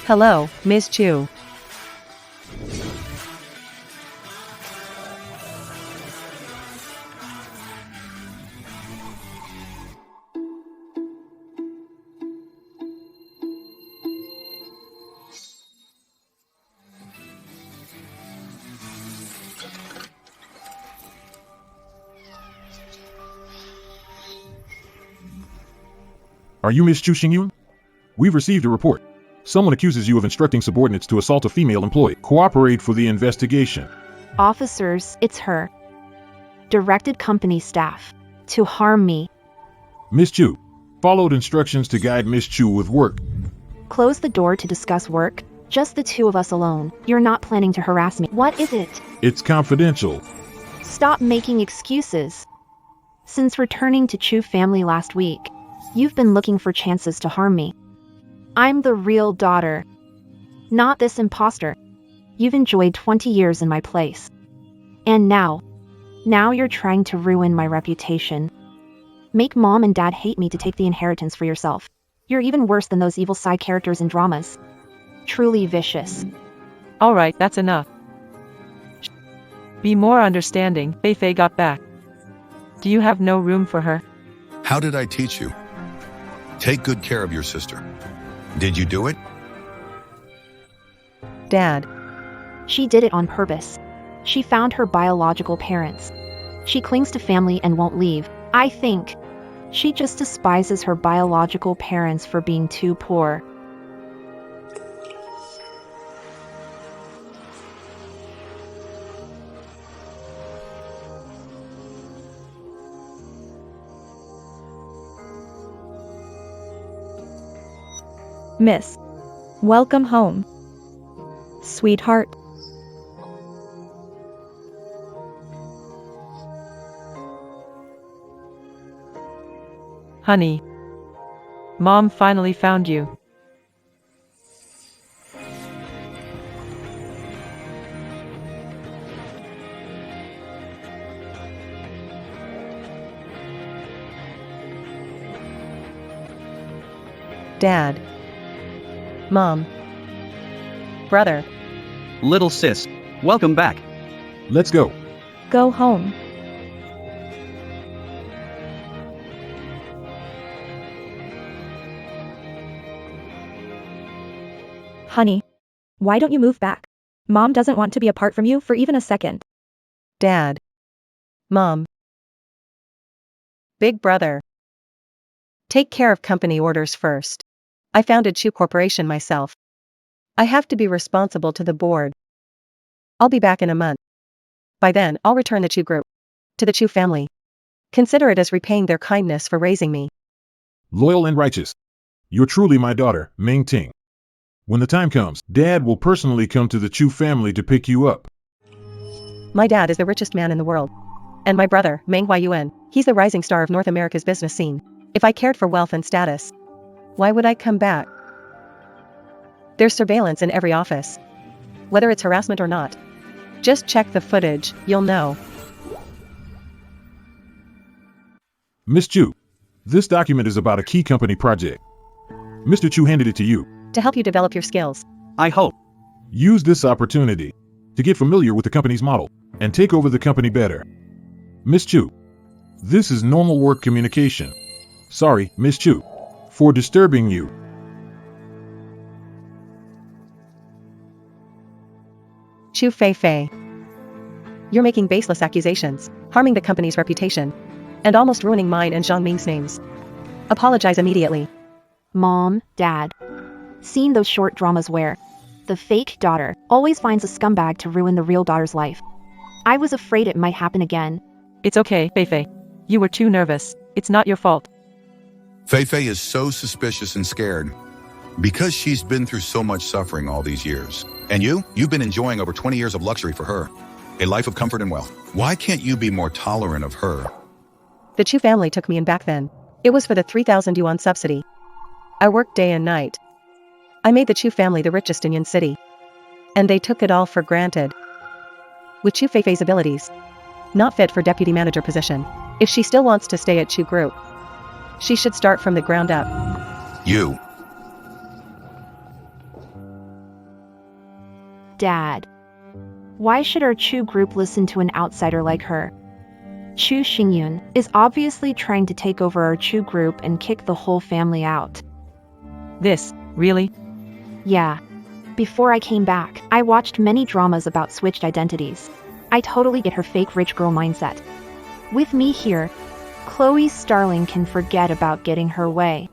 Hello, Ms. Chu. Are you Miss Chu Xingyun? We've received a report. Someone accuses you of instructing subordinates to assault a female employee. Cooperate for the investigation. Officers, it's her. Directed company staff to harm me. Miss Chu, followed instructions to guide Miss Chu with work. Close the door to discuss work. Just the two of us alone. You're not planning to harass me. What is it? It's confidential. Stop making excuses. Since returning to Chu family last week, you've been looking for chances to harm me. I'm the real daughter, not this imposter. You've enjoyed 20 years in my place. And now you're trying to ruin my reputation. Make mom and dad hate me to take the inheritance for yourself. You're even worse than those evil side characters in dramas. Truly vicious. Alright, that's enough. Be more understanding. Fei Fei got back. Do you have no room for her? How did I teach you? Take good care of your sister. Did you do it? Dad. She did it on purpose. She found her biological parents. She clings to family and won't leave. I think she just despises her biological parents for being too poor. Miss, welcome home. Sweetheart. Honey. Mom finally found you. Dad. Mom. Brother. Little sis, welcome back. Let's go. Go home. Honey, why don't you move back? Mom doesn't want to be apart from you for even a second. Dad. Mom. Big brother. Take care of company orders first. I founded Chu Corporation myself. I have to be responsible to the board. I'll be back in a month. By then, I'll return the Chu Group to the Chu family. Consider it as repaying their kindness for raising me. Loyal and righteous. You're truly my daughter, Ming Ting. When the time comes, Dad will personally come to the Chu family to pick you up. My dad is the richest man in the world. And my brother, Meng Huayuan, he's the rising star of North America's business scene. If I cared for wealth and status, why would I come back? There's surveillance in every office. Whether it's harassment or not. Just check the footage, you'll know. Miss Chu, this document is about a key company project. Mr. Chu handed it to you. To help you develop your skills. I hope. Use this opportunity to get familiar with the company's model and take over the company better. Miss Chu, this is normal work communication. Sorry, Miss Chu, for disturbing you. Chu Fei Fei. You're making baseless accusations, harming the company's reputation, and almost ruining mine and Zhang Ming's names. Apologize immediately. Mom, Dad. Seen those short dramas where the fake daughter always finds a scumbag to ruin the real daughter's life. I was afraid it might happen again. It's okay, Fei Fei. You were too nervous. It's not your fault. Fei Fei is so suspicious and scared because she's been through so much suffering all these years. And you've been enjoying over 20 years of luxury for her, a life of comfort and wealth. Why can't you be more tolerant of her? The Chu family took me in back then. It was for the 3,000 yuan subsidy. I worked day and night. I made the Chu family the richest in Yin City. And they took it all for granted. With Chu Fei Fei's abilities, not fit for deputy manager position. If she still wants to stay at Chu Group, she should start from the ground up. You. Dad. Why should our Chu group listen to an outsider like her? Chu Xingyun is obviously trying to take over our Chu group and kick the whole family out. This, really? Yeah. Before I came back, I watched many dramas about switched identities. I totally get her fake rich girl mindset. With me here, Chloe Starling can forget about getting her way.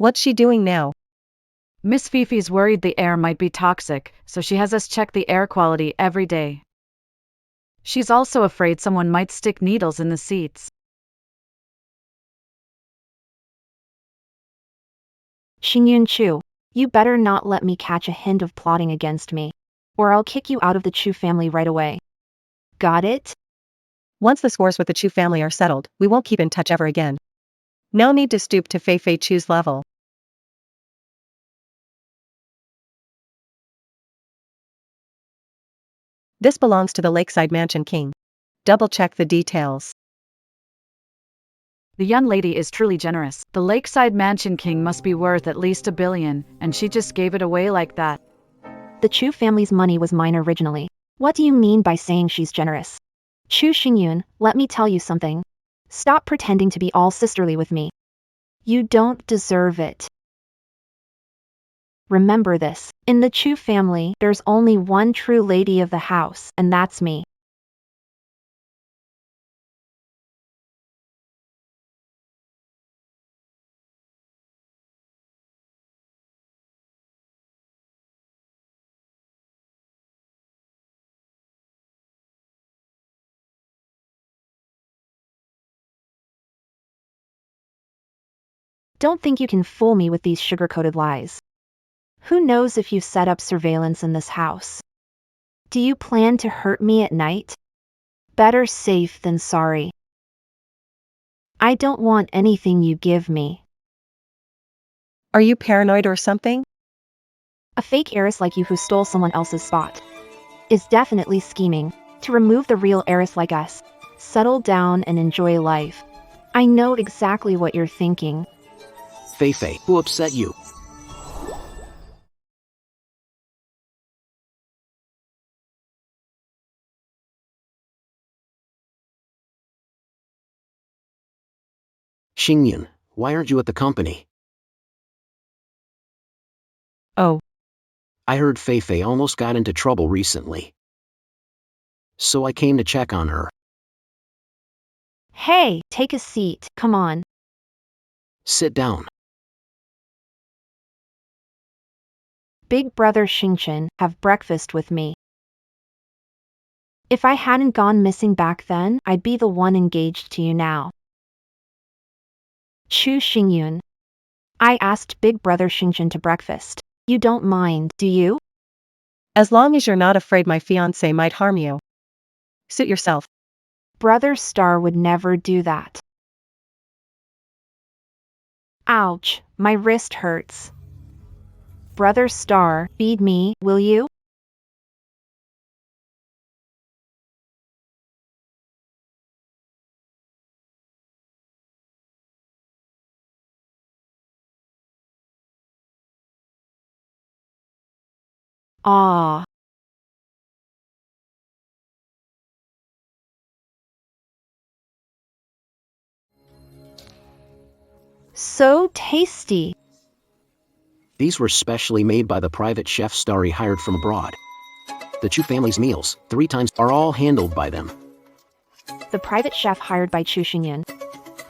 What's she doing now? Miss Fifi's worried the air might be toxic, so she has us check the air quality every day. She's also afraid someone might stick needles in the seats. Xingyun Chu, you better not let me catch a hint of plotting against me, or I'll kick you out of the Chu family right away. Got it? Once the scores with the Chu family are settled, we won't keep in touch ever again. No need to stoop to Fei Fei Chu's level. This belongs to the Lakeside Mansion King. Double check the details. The young lady is truly generous. The Lakeside Mansion King must be worth at least $1 billion, and she just gave it away like that. The Chu family's money was mine originally. What do you mean by saying she's generous? Chu Xingyun, let me tell you something. Stop pretending to be all sisterly with me. You don't deserve it. Remember this, in the Chu family, there's only one true lady of the house, and that's me. Don't think you can fool me with these sugar-coated lies. Who knows if you set up surveillance in this house? Do you plan to hurt me at night? Better safe than sorry. I don't want anything you give me. Are you paranoid or something? A fake heiress like you who stole someone else's spot is definitely scheming to remove the real heiress like us. Settle down and enjoy life. I know exactly what you're thinking. Fei Fei, who upset you? Xingyun, why aren't you at the company? Oh. I heard Fei Fei almost got into trouble recently. So I came to check on her. Hey, take a seat, come on. Sit down. Big brother Xingchen, have breakfast with me. If I hadn't gone missing back then, I'd be the one engaged to you now. Chu Xingyun. I asked Big brother Xingchen to breakfast. You don't mind, do you? As long as you're not afraid my fiancé might harm you. Suit yourself. Brother Star would never do that. Ouch, my wrist hurts. Brother Star, feed me, will you? Ah. So tasty. These were specially made by the private chef Starry hired from abroad. The Chu family's meals, 3 times, are all handled by them. The private chef hired by Chu Xingyun.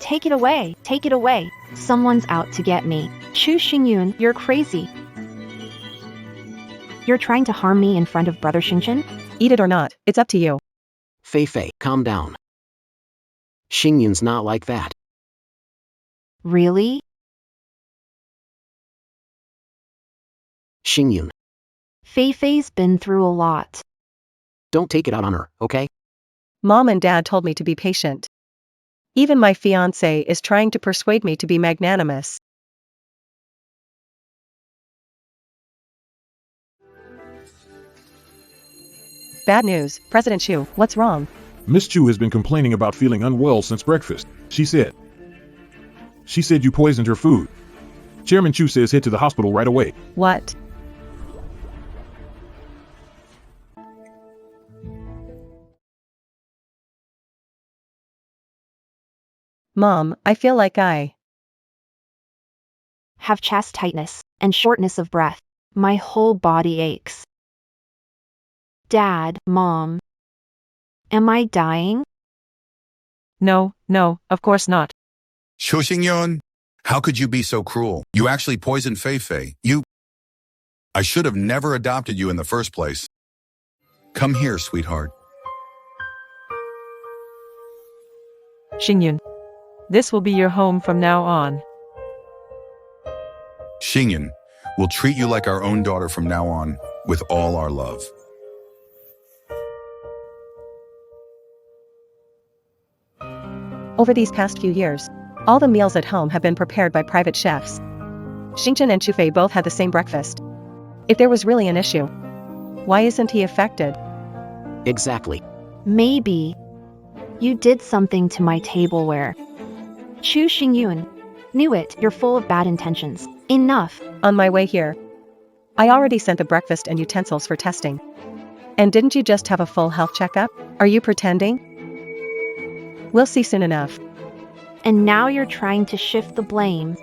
Take it away, take it away. Someone's out to get me. Chu Xingyun, you're crazy. You're trying to harm me in front of brother Xingchen? Eat it or not, it's up to you. Fei Fei, calm down. Xingyun's not like that. Really? Xingyun, Fei Fei's been through a lot. don't take it out on her, okay? Mom and Dad told me to be patient. Even my fiancé is trying to persuade me to be magnanimous. Bad news, President Chu, what's wrong? Miss Chu has been complaining about feeling unwell since breakfast. She said you poisoned her food. Chairman Chu says head to the hospital right away. What? Mom, I feel like I Have chest tightness and shortness of breath. My whole body aches. Dad, Mom. Am I dying? No, of course not. Cho Xingyun, how could you be so cruel? You actually poisoned Fei Fei. I should have never adopted you in the first place. Come here, sweetheart. Xingyun. This will be your home from now on. Xingyun, we'll treat you like our own daughter from now on, with all our love. Over these past few years, all the meals at home have been prepared by private chefs. Xingchen and Chufei both had the same breakfast. If there was really an issue, why isn't he affected? Exactly. Maybe. You did something to my tableware. Chu Xingyun. Knew it, you're full of bad intentions. Enough. On my way here, I already sent the breakfast and utensils for testing. And didn't you just have a full health checkup? Are you pretending? We'll see soon enough. And now you're trying to shift the blame.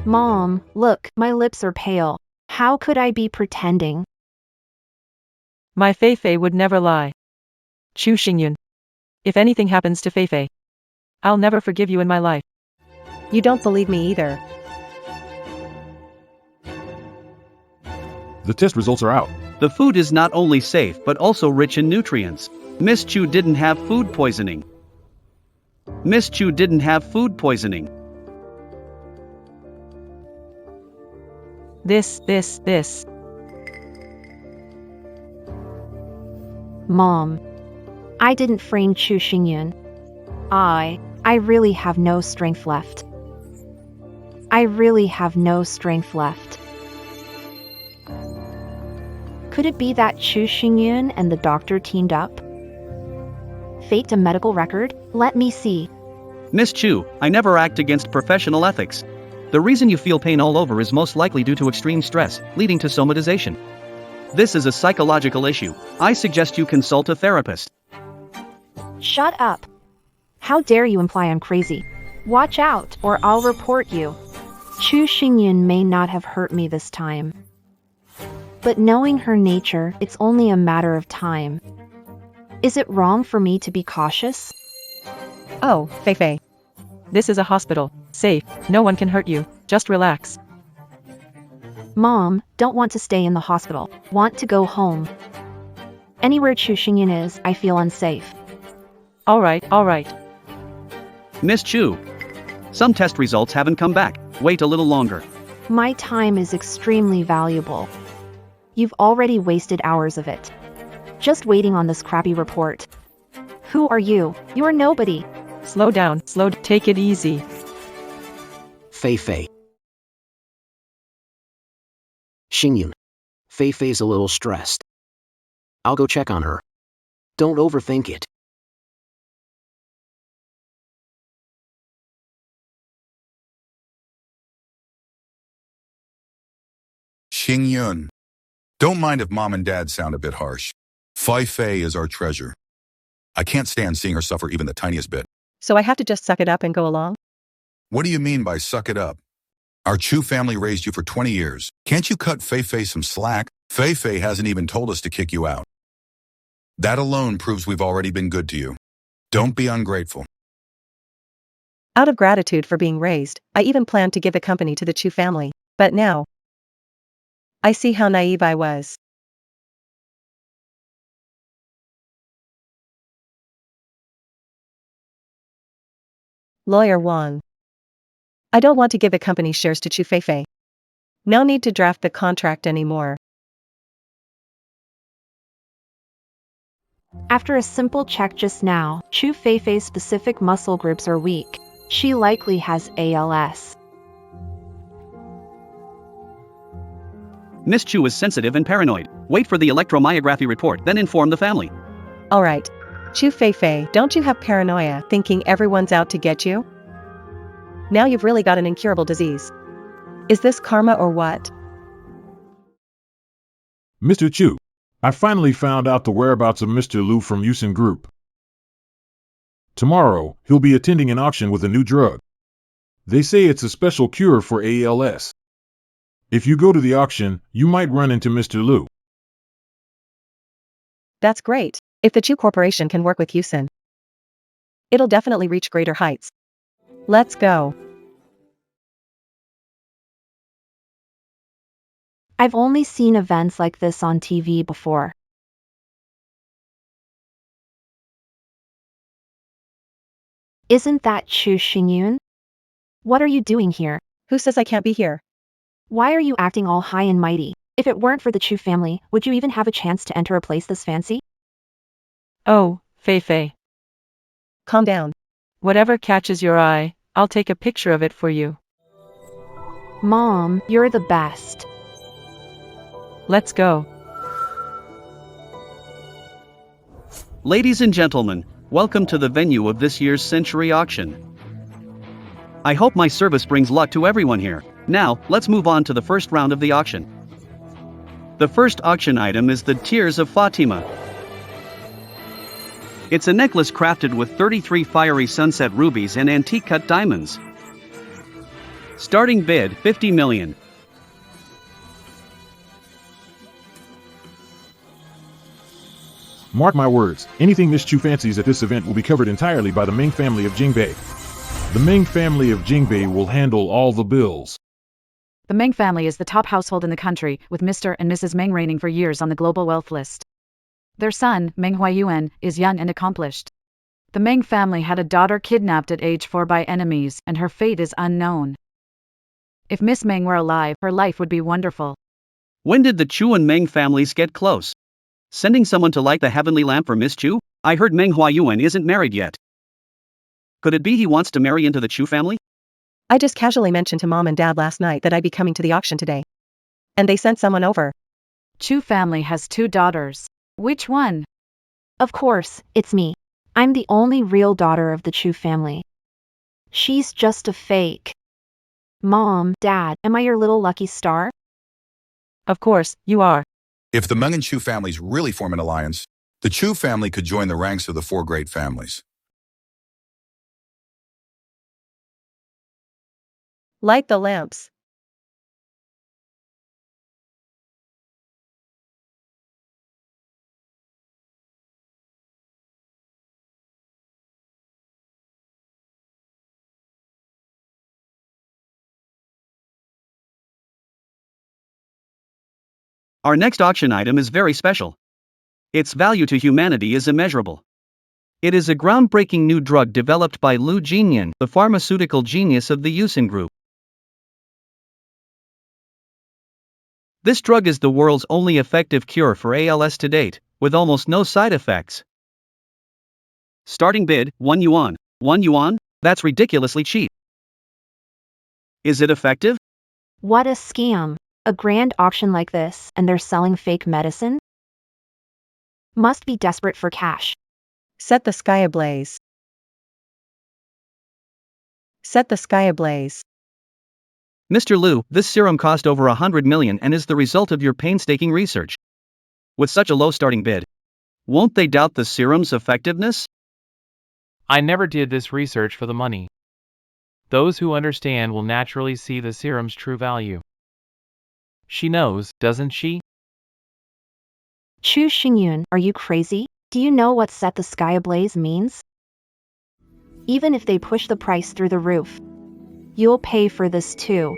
Mom, look, my lips are pale. How could I be pretending? My Fei Fei would never lie. Chu Xingyun. If anything happens to Fei Fei, I'll never forgive you in my life. You don't believe me either. The test results are out. The food is not only safe but also rich in nutrients. Miss Chu didn't have food poisoning. Miss Chu didn't have food poisoning. This. Mom. I didn't frame Chu Xingyun. I really have no strength left. I really have no strength left. Could it be that Chu Xingyun and the doctor teamed up? Faked a medical record? Let me see. Miss Chu, I never act against professional ethics. The reason you feel pain all over is most likely due to extreme stress, leading to somatization. This is a psychological issue. I suggest you consult a therapist. Shut up. How dare you imply I'm crazy? Watch out, or I'll report you. Chu Xingyun may not have hurt me this time. But knowing her nature, it's only a matter of time. Is it wrong for me to be cautious? Oh, Fei Fei. This is a hospital. Safe. No one can hurt you. Just relax. Mom, don't want to stay in the hospital. Want to go home. Anywhere Chu Xingyun is, I feel unsafe. All right. Miss Chu, some test results haven't come back. Wait a little longer. My time is extremely valuable. You've already wasted hours of it. Just waiting on this crappy report. Who are you? You're nobody. Slow down. Take it easy. Fei Fei. Xingyun. Fei Fei's a little stressed. I'll go check on her. Don't overthink it. Xingyun. Don't mind if Mom and Dad sound a bit harsh. Fei Fei is our treasure. I can't stand seeing her suffer even the tiniest bit. So I have to just suck it up and go along? What do you mean by suck it up? Our Chu family raised you for 20 years. Can't you cut Fei Fei some slack? Fei Fei hasn't even told us to kick you out. That alone proves we've already been good to you. Don't be ungrateful. Out of gratitude for being raised, I even planned to give the company to the Chu family. But now, I see how naive I was. Lawyer Wang. I don't want to give the company shares to Chu Feifei. No need to draft the contract anymore. After a simple check just now, Chu Feifei's specific muscle groups are weak. She likely has ALS. Miss Chu is sensitive and paranoid. Wait for the electromyography report, then inform the family. Alright. Chu Feifei, don't you have paranoia thinking everyone's out to get you? Now you've really got an incurable disease. Is this karma or what? Mr. Chu, I finally found out the whereabouts of Mr. Lu from Yusin Group. Tomorrow, he'll be attending an auction with a new drug. They say it's a special cure for ALS. If you go to the auction, you might run into Mr. Lu. That's great. If the Chu Corporation can work with Yusin, it'll definitely reach greater heights. Let's go. I've only seen events like this on TV before. Isn't that Chu Xingyun? What are you doing here? Who says I can't be here? Why are you acting all high and mighty? If it weren't for the Chu family, would you even have a chance to enter a place this fancy? Oh, Feifei. Calm down. Whatever catches your eye, I'll take a picture of it for you. Mom, you're the best. Let's go. Ladies and gentlemen, welcome to the venue of this year's Century Auction. I hope my service brings luck to everyone here. Now, let's move on to the first round of the auction. The first auction item is the Tears of Fatima. It's a necklace crafted with 33 fiery sunset rubies and antique cut diamonds. Starting bid, 50 million. Mark my words, anything Miss Chu fancies at this event will be covered entirely by the Ming family of Jingbei. The Ming family of Jingbei will handle all the bills. The Meng family is the top household in the country, with Mr. and Mrs. Meng reigning for years on the global wealth list. Their son, Meng Huayuan, is young and accomplished. The Meng family had a daughter kidnapped at age 4 by enemies, and her fate is unknown. If Miss Meng were alive, her life would be wonderful. When did the Chu and Meng families get close? Sending someone to light the heavenly lamp for Miss Chu? I heard Meng Huayuan isn't married yet. Could it be he wants to marry into the Chu family? I just casually mentioned to Mom and Dad last night that I'd be coming to the auction today. And they sent someone over. Chu family has 2 daughters. Which one? Of course, it's me. I'm the only real daughter of the Chu family. She's just a fake. Mom, Dad, am I your little lucky star? Of course, you are. If the Meng and Chu families really form an alliance, the Chu family could join the ranks of the 4 great families. Light the lamps. Our next auction item is very special. Its value to humanity is immeasurable. It is a groundbreaking new drug developed by Lu Jinyan, the pharmaceutical genius of the Yusin Group. This drug is the world's only effective cure for ALS to date, with almost no side effects. Starting bid, 1 yuan. 1 yuan? That's ridiculously cheap. Is it effective? What a scam. A grand auction like this, and they're selling fake medicine? Must be desperate for cash. Set the sky ablaze. Set the sky ablaze. Mr. Lu, this serum cost over 100 million and is the result of your painstaking research. With such a low starting bid, won't they doubt the serum's effectiveness? I never did this research for the money. Those who understand will naturally see the serum's true value. She knows, doesn't she? Chu Xingyun, are you crazy? Do you know what set the sky ablaze means? Even if they push the price through the roof, you'll pay for this too.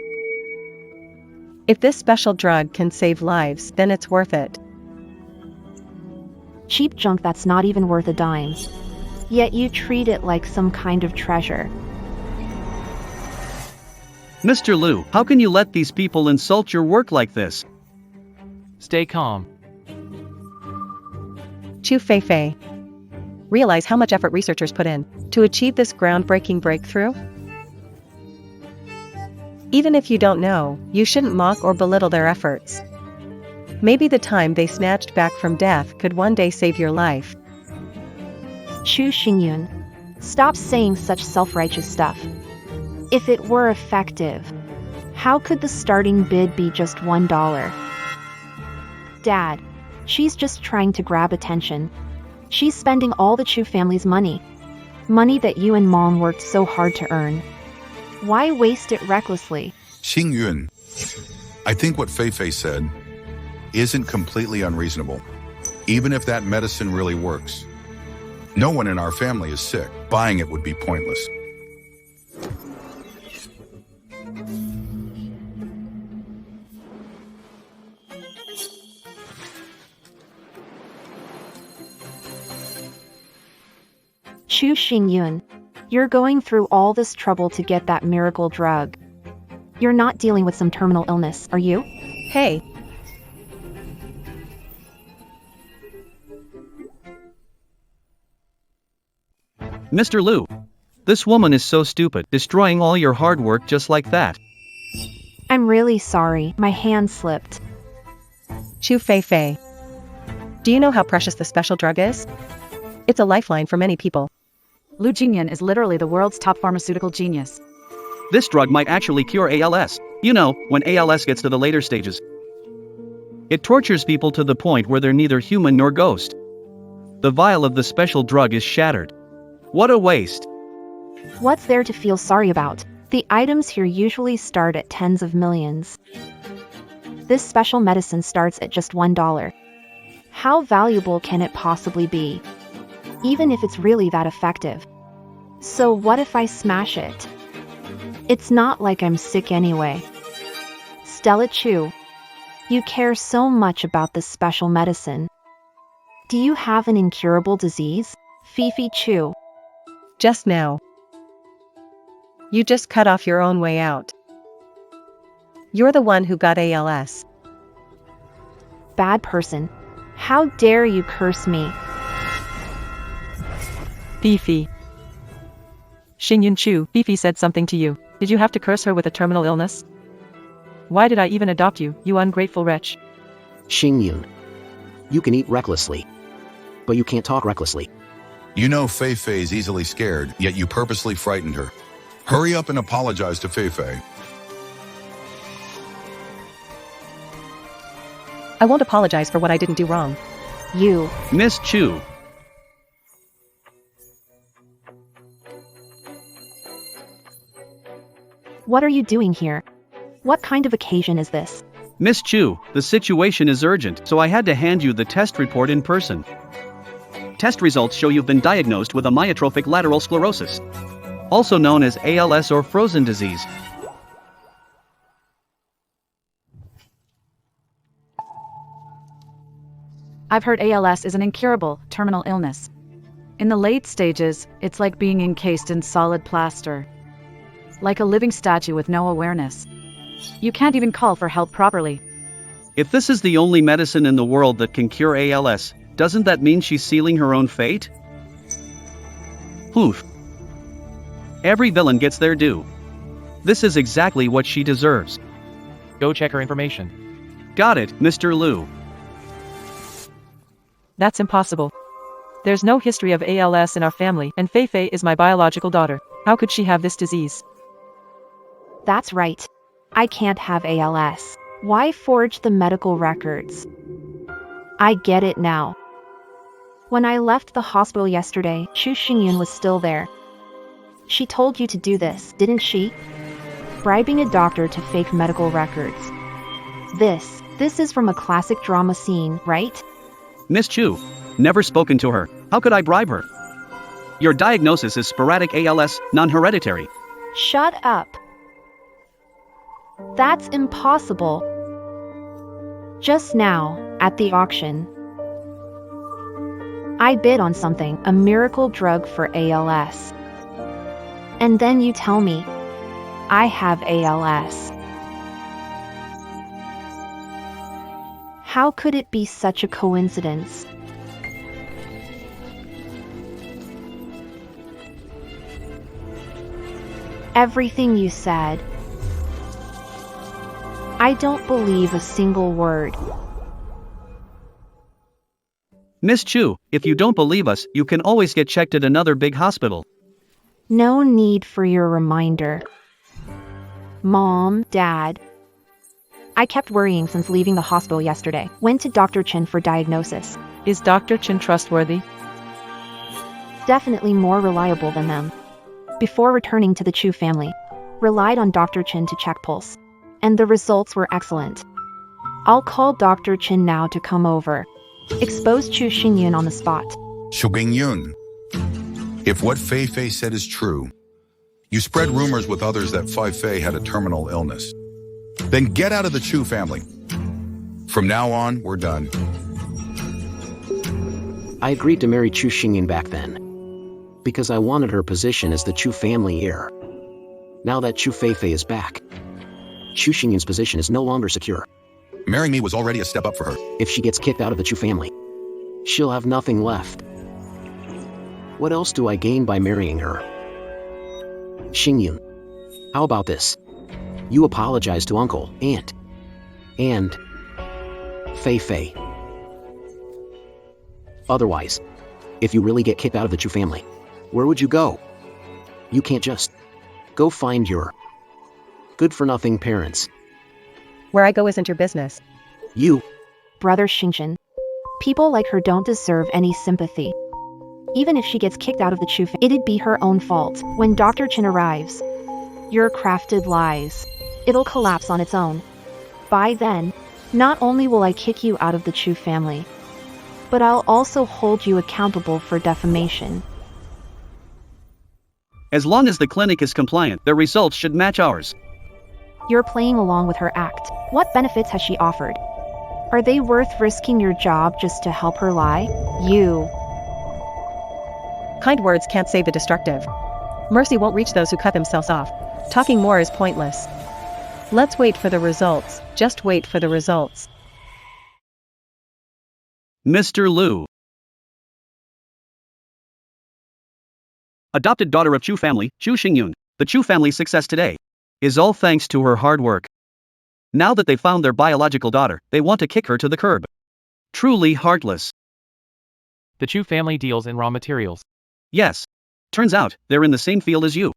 If this special drug can save lives, then it's worth it. Cheap junk that's not even worth a dime. Yet you treat it like some kind of treasure. Mr. Lu, how can you let these people insult your work like this? Stay calm. Chu Feifei. Realize how much effort researchers put in to achieve this groundbreaking breakthrough? Even if you don't know, you shouldn't mock or belittle their efforts. Maybe the time they snatched back from death could one day save your life. Chu Xingyun, stop saying such self-righteous stuff. If it were effective, how could the starting bid be just $1? Dad, she's just trying to grab attention. She's spending all the Chu family's money. Money that you and Mom worked so hard to earn. Why waste it recklessly? Xingyun, I think what Feifei said isn't completely unreasonable. Even if that medicine really works, no one in our family is sick. Buying it would be pointless. Chu Xingyun, you're going through all this trouble to get that miracle drug. You're not dealing with some terminal illness, are you? Hey, Mr. Liu, this woman is so stupid, destroying all your hard work just like that. I'm really sorry, my hand slipped. Chu Feifei. Do you know how precious the special drug is? It's a lifeline for many people. Lu Jingyan is literally the world's top pharmaceutical genius. This drug might actually cure ALS. You know, when ALS gets to the later stages. It tortures people to the point where they're neither human nor ghost. The vial of the special drug is shattered. What a waste. What's there to feel sorry about? The items here usually start at tens of millions. This special medicine starts at just $1. How valuable can it possibly be? Even if it's really that effective. So what if I smash it? It's not like I'm sick anyway. Stella Chu, you care so much about this special medicine. Do you have an incurable disease? Fifi Chu. Just now. You just cut off your own way out. You're the one who got ALS. Bad person. How dare you curse me? Fifi. Xingyun Chu, Fifi said something to you. Did you have to curse her with a terminal illness? Why did I even adopt you, you ungrateful wretch? Xingyun. You can eat recklessly. But you can't talk recklessly. You know Feifei's easily scared, yet you purposely frightened her. Hurry up and apologize to Feifei. I won't apologize for what I didn't do wrong. You. Miss Chu. What are you doing here? What kind of occasion is this? Miss Chu, the situation is urgent, so I had to hand you the test report in person. Test results show you've been diagnosed with a myotrophic lateral sclerosis, also known as ALS or frozen disease. I've heard ALS is an incurable, terminal illness. In the late stages, it's like being encased in solid plaster. Like a living statue with no awareness. You can't even call for help properly. If this is the only medicine in the world that can cure ALS, doesn't that mean she's sealing her own fate? Oof. Every villain gets their due. This is exactly what she deserves. Go check her information. Got it, Mr. Liu. That's impossible. There's no history of ALS in our family, and Feifei is my biological daughter. How could she have this disease? That's right. I can't have ALS. Why forge the medical records? I get it now. When I left the hospital yesterday, Chu Xingyun was still there. She told you to do this, didn't she? Bribing a doctor to fake medical records. This is from a classic drama scene, right? Miss Chu, never spoken to her. How could I bribe her? Your diagnosis is sporadic ALS, non-hereditary. Shut up. That's impossible. Just now, at the auction, I bid on something, a miracle drug for ALS. And then you tell me, I have ALS. How could it be such a coincidence? Everything you said. I don't believe a single word. Miss Chu, if you don't believe us, you can always get checked at another big hospital. No need for your reminder. Mom, Dad. I kept worrying since leaving the hospital yesterday. Went to Dr. Chin for diagnosis. Is Dr. Chin trustworthy? Definitely more reliable than them. Before returning to the Chu family, relied on Dr. Chin to check pulse. And the results were excellent. I'll call Dr. Chin now to come over. Expose Chu Xingyun on the spot. Yun, if what Fei Fei said is true, you spread rumors with others that Fei Fei had a terminal illness. Then get out of the Chu family. From now on, we're done. I agreed to marry Chu Xingyan back then, because I wanted her position as the Chu family heir. Now that Chu Feifei is back, Chu Xingyan's position is no longer secure. Marrying me was already a step up for her. If she gets kicked out of the Chu family, she'll have nothing left. What else do I gain by marrying her? Xingyun, how about this? You apologize to uncle, aunt, and Fei Fei. Otherwise, if you really get kicked out of the Chu family, where would you go? You can't just go find your good-for-nothing parents. Where I go isn't your business. You, Brother Xingjin. People like her don't deserve any sympathy. Even if she gets kicked out of the Chu family, it'd be her own fault. When Dr. Chin arrives, your crafted lies, it'll collapse on its own. By then, not only will I kick you out of the Chu family, but I'll also hold you accountable for defamation. As long as the clinic is compliant, the results should match ours. You're playing along with her act. What benefits has she offered? Are they worth risking your job just to help her lie? You. Kind words can't save the destructive. Mercy won't reach those who cut themselves off. Talking more is pointless. Let's wait for the results. Just wait for the results. Mr. Liu. Adopted daughter of Chu family, Chu Xingyun. The Chu family's success today is all thanks to her hard work. Now that they found their biological daughter, they want to kick her to the curb. Truly heartless. The Chu family deals in raw materials. Yes. Turns out, they're in the same field as you.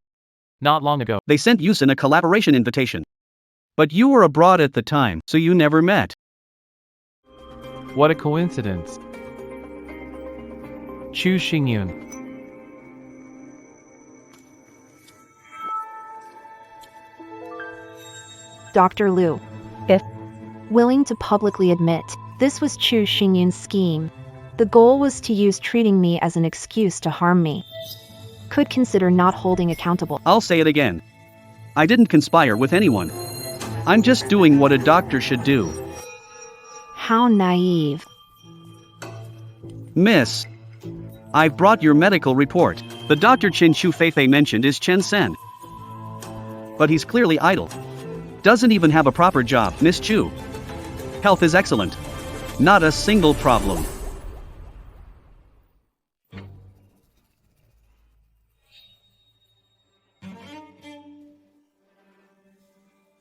Not long ago, They sent Yusin a collaboration invitation. But you were abroad at the time, so you never met. what a coincidence. Chu Xingyun. Dr. Liu. If willing to publicly admit, this was Chu Xingyun's scheme. The goal was to use treating me as an excuse to harm me. Could consider not holding accountable. I'll say it again. I didn't conspire with anyone. I'm just doing what a doctor should do. How naive. Miss, I've brought your medical report. The Dr. Chin Chu Feifei mentioned is Chen Sen. But he's clearly idle. Doesn't even have a proper job, Miss Chu. Health is excellent. Not a single problem.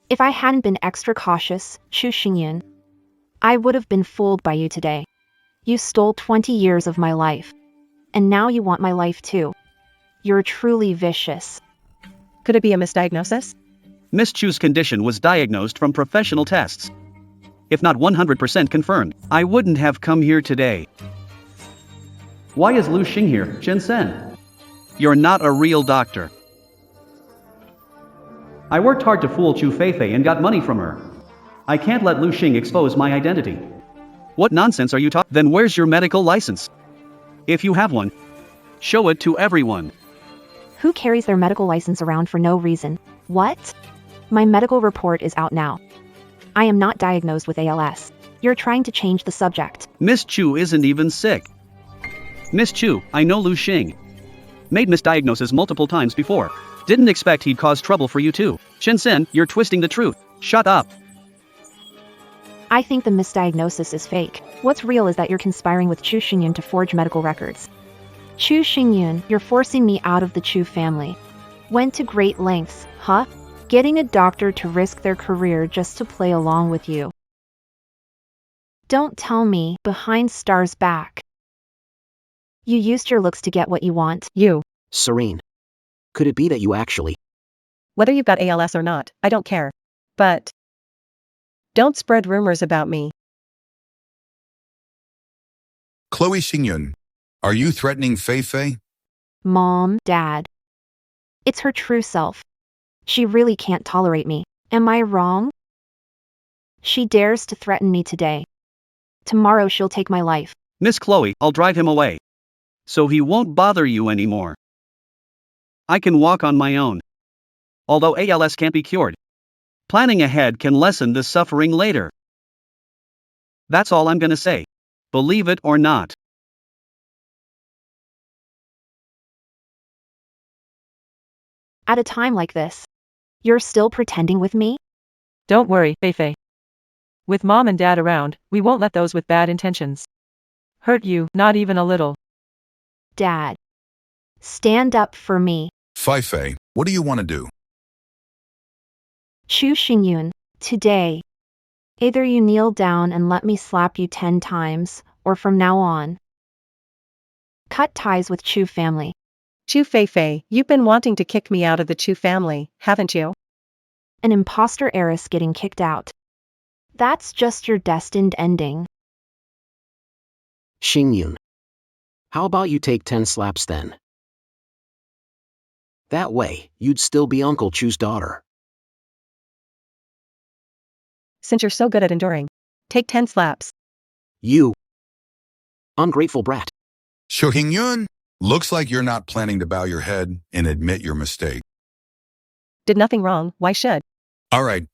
If I hadn't been extra cautious, Chu Xingyun, I would have been fooled by you today. You stole 20 years of my life. And now you want my life too. You're truly vicious. could it be a misdiagnosis? Miss Chu's condition was diagnosed from professional tests. If not 100% confirmed, I wouldn't have come here today. Why is Lu Xing here, Chen Sen? You're not a real doctor. I worked hard to fool Chu Feifei and got money from her. I can't let Lu Xing expose my identity. What nonsense are you talking? Then where's your medical license? If you have one, show it to everyone. Who carries their medical license around for no reason? What? My medical report is out now. I am not diagnosed with ALS. You're trying to change the subject. Miss Chu isn't even sick. Miss Chu, I know Lu Xing. Made misdiagnosis multiple times before. Didn't expect he'd cause trouble for you too. Chen Sen, you're twisting the truth. Shut up. I think the misdiagnosis is fake. What's real is that you're conspiring with Chu Xingyun to forge medical records. Chu Xingyun, you're forcing me out of the Chu family. Went to great lengths, huh? Getting a doctor to risk their career just to play along with you. Don't tell me, behind Star's back, You used your looks to get what you want. You. Serene. Could it be that you actually... Whether you've got ALS or not, I don't care. But don't spread rumors about me. Chloe Xingyun, are you threatening Fei Fei? Mom, Dad. It's her true self. She really can't tolerate me. Am I wrong? She dares to threaten me today. Tomorrow she'll take my life. Miss Chloe, I'll drive him away. So he won't bother you anymore. I can walk on my own. Although ALS can't be cured. Planning ahead can lessen the suffering later. That's all I'm gonna say. Believe it or not. At a time like this, you're still pretending with me? Don't worry, Fei Fei. With Mom and Dad around, we won't let those with bad intentions hurt you, not even a little. Dad. Stand up for me. Fei Fei, what do you want to do? Chu Xingyun, today. Either you kneel down and let me slap you 10 times, or from now on, cut ties with Chu family. Chu Fei Fei, you've been wanting to kick me out of the Chu family, haven't you? An imposter heiress getting kicked out. That's just your destined ending. Xingyun. How about you take 10 slaps then? That way, you'd still be Uncle Chu's daughter. Since you're so good at enduring, take 10 slaps. You. Ungrateful brat. Xingyun, looks like you're not planning to bow your head and admit your mistake. Did nothing wrong, why should? All right.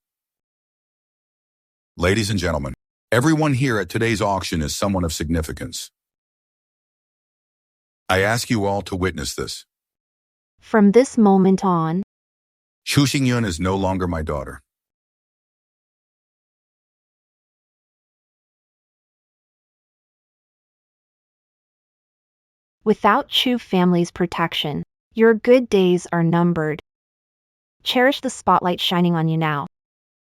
Ladies and gentlemen, everyone here at today's auction is someone of significance. I ask you all to witness this. From this moment on, Chu Xingyun is no longer my daughter. without Chu family's protection, your good days are numbered. Cherish the spotlight shining on you now.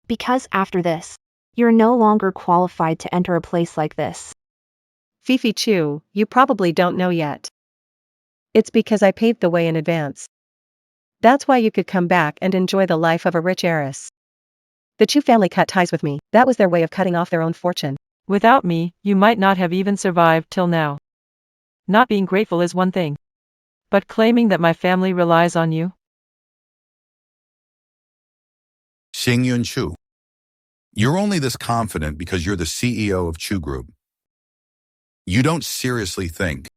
Because after this, you're no longer qualified to enter a place like this. Fifi Chu, you probably don't know yet. It's because I paved the way in advance. That's why you could come back and enjoy the life of a rich heiress. The Chu family cut ties with me, that was their way of cutting off their own fortune. Without me, you might not have even survived till now. Not being grateful is one thing. But claiming that my family relies on you? Xingyun Chu. You're only this confident because you're the CEO of Chu Group. You don't seriously think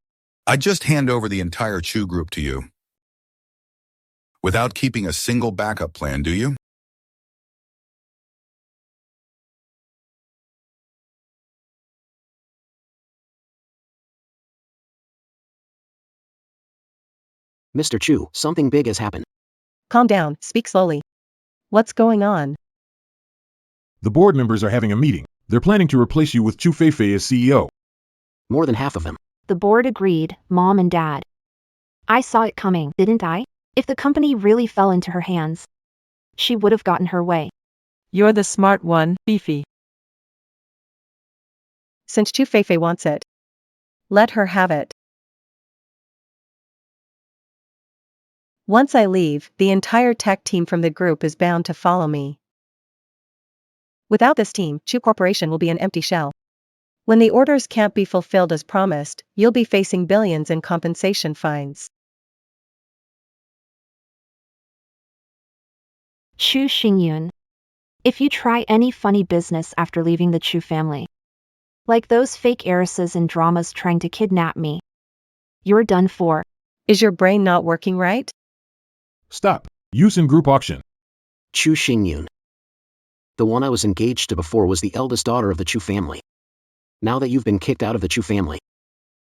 I'd just hand over the entire Chu Group to you without keeping a single backup plan, do you? Mr. Chu, something big has happened. Calm down, speak slowly. What's going on? The board members are having a meeting. They're planning to replace you with Chu Feifei as CEO. More than half of them. The board agreed, Mom and Dad. I saw it coming, didn't I? If the company really fell into her hands, she would have gotten her way. You're the smart one, Fifi. Since Chu Feifei wants it, let her have it. Once I leave, the entire tech team from the group is bound to follow me. Without this team, Chu Corporation will be an empty shell. When the orders can't be fulfilled as promised, you'll be facing billions in compensation fines. Chu Xingyun. If you try any funny business after leaving the Chu family, like those fake heiresses in dramas trying to kidnap me, you're done for. Is your brain not working right? Stop. Use in group auction. Chu Xingyun. The one I was engaged to before was the eldest daughter of the Chu family. Now that you've been kicked out of the Chu family,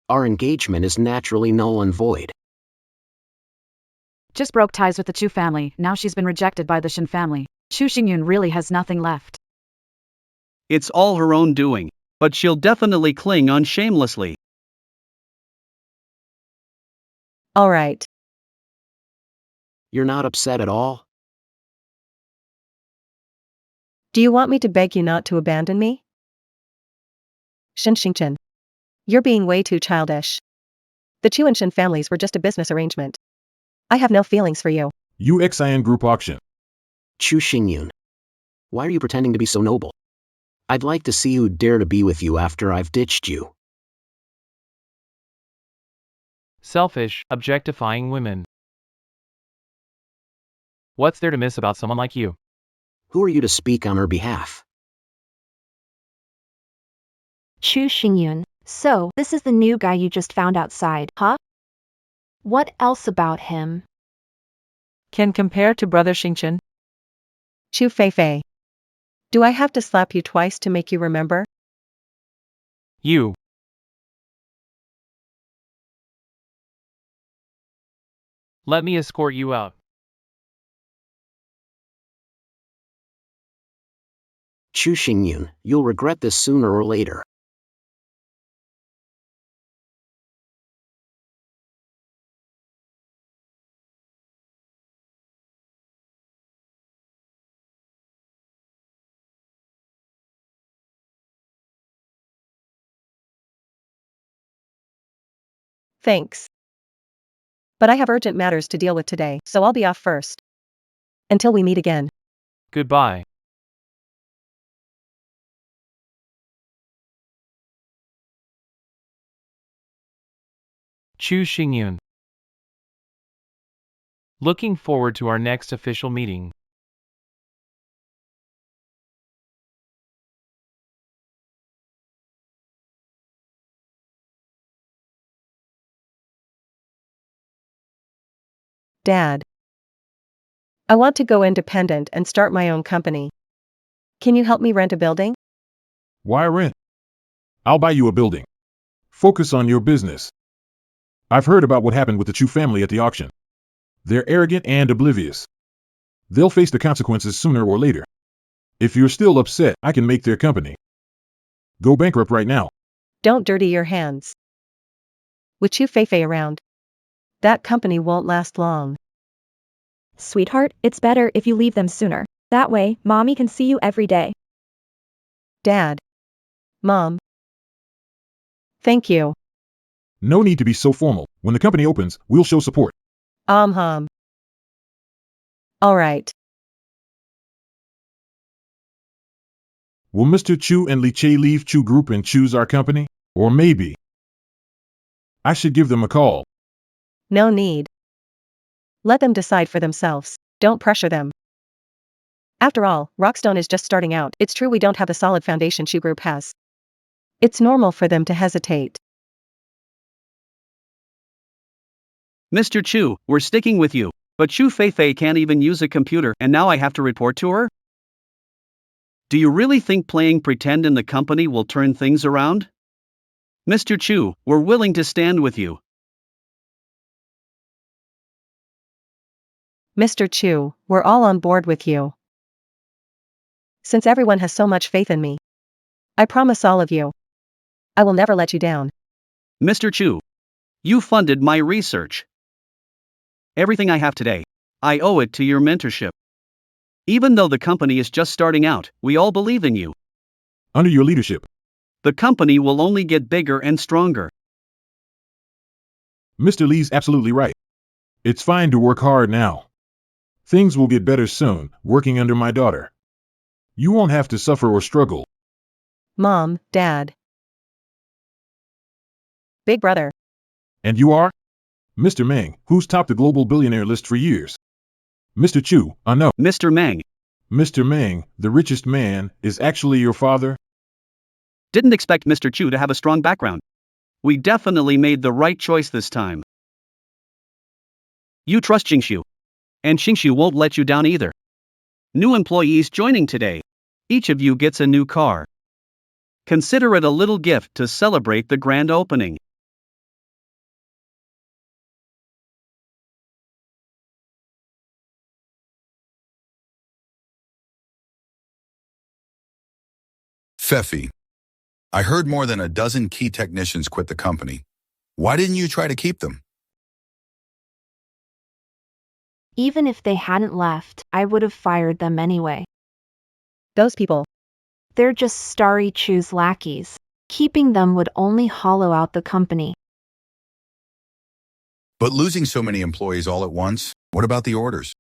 our engagement is naturally null and void. Just broke ties with the Chu family, now she's been rejected by the Shin family. Chu Xingyun really has nothing left. It's all her own doing, but she'll definitely cling on shamelessly. All right. You're not upset at all? Do you want me to beg you not to abandon me? Shin Xingchen. You're being way too childish. The Chu and Shin families were just a business arrangement. I have no feelings for you. UXIN Group Auction. Chu Xingyun. Why are you pretending to be so noble? I'd like to see who'd dare to be with you after I've ditched you. Selfish, objectifying women. What's there to miss about someone like you? Who are you to speak on her behalf? Chu Xingyun. So, this is the new guy you just found outside, huh? What else about him? Can compare to brother Xingchen? Chu Feifei. Do I have to slap you twice to make you remember? You. Let me escort you out. Chu Xingyun, you'll regret this sooner or later. Thanks. But I have urgent matters to deal with today, so I'll be off first. Until we meet again. Goodbye. Chu Xingyun. Looking forward to our next official meeting. Dad. I want to go independent and start my own company. Can you help me rent a building? Why rent? I'll buy you a building. Focus on your business. I've heard about what happened with the Chu family at the auction. They're arrogant and oblivious. They'll face the consequences sooner or later. If you're still upset, I can make their company go bankrupt right now. Don't dirty your hands. With Chu Feifei around, that company won't last long. Sweetheart, it's better if you leave them sooner. That way, Mommy can see you every day. Dad. Mom. Thank you. No need to be so formal. When the company opens, we'll show support. All right. Will Mr. Chu and Li Che leave Chu Group and choose our company? Or maybe I should give them a call. No need. Let them decide for themselves. Don't pressure them. After all, Rockstone is just starting out. It's true we don't have the solid foundation Chu Group has. It's normal for them to hesitate. Mr. Chu, we're sticking with you. But Chu Feifei can't even use a computer and now I have to report to her? Do you really think playing pretend in the company will turn things around? Mr. Chu, we're willing to stand with you. Mr. Chu, we're all on board with you. Since everyone has so much faith in me, I promise all of you, I will never let you down. Mr. Chu, you funded my research. Everything I have today, I owe it to your mentorship. Even though the company is just starting out, we all believe in you. Under your leadership, The company will only get bigger and stronger. Mr. Lee's absolutely right. It's fine to work hard now. Things will get better soon, working under my daughter. You won't have to suffer or struggle. Mom, Dad. Big brother. And you are? Mr. Meng, who's topped the global billionaire list for years. Mr. Chu, no. Mr. Meng, Mr. Meng, the richest man, is actually your father? didn't expect Mr. Chu to have a strong background. We definitely made the right choice this time. You trust Xingshu. And Xingshu won't let you down either. New employees joining today. Each of you gets a new car. Consider it a little gift to celebrate the grand opening. Feifei, I heard more than a dozen key technicians quit the company. Why didn't you try to keep them? Even if they hadn't left, I would have fired them anyway. Those people. They're just Starry Chu's lackeys. Keeping them would only hollow out the company. But losing so many employees all at once, what about the orders?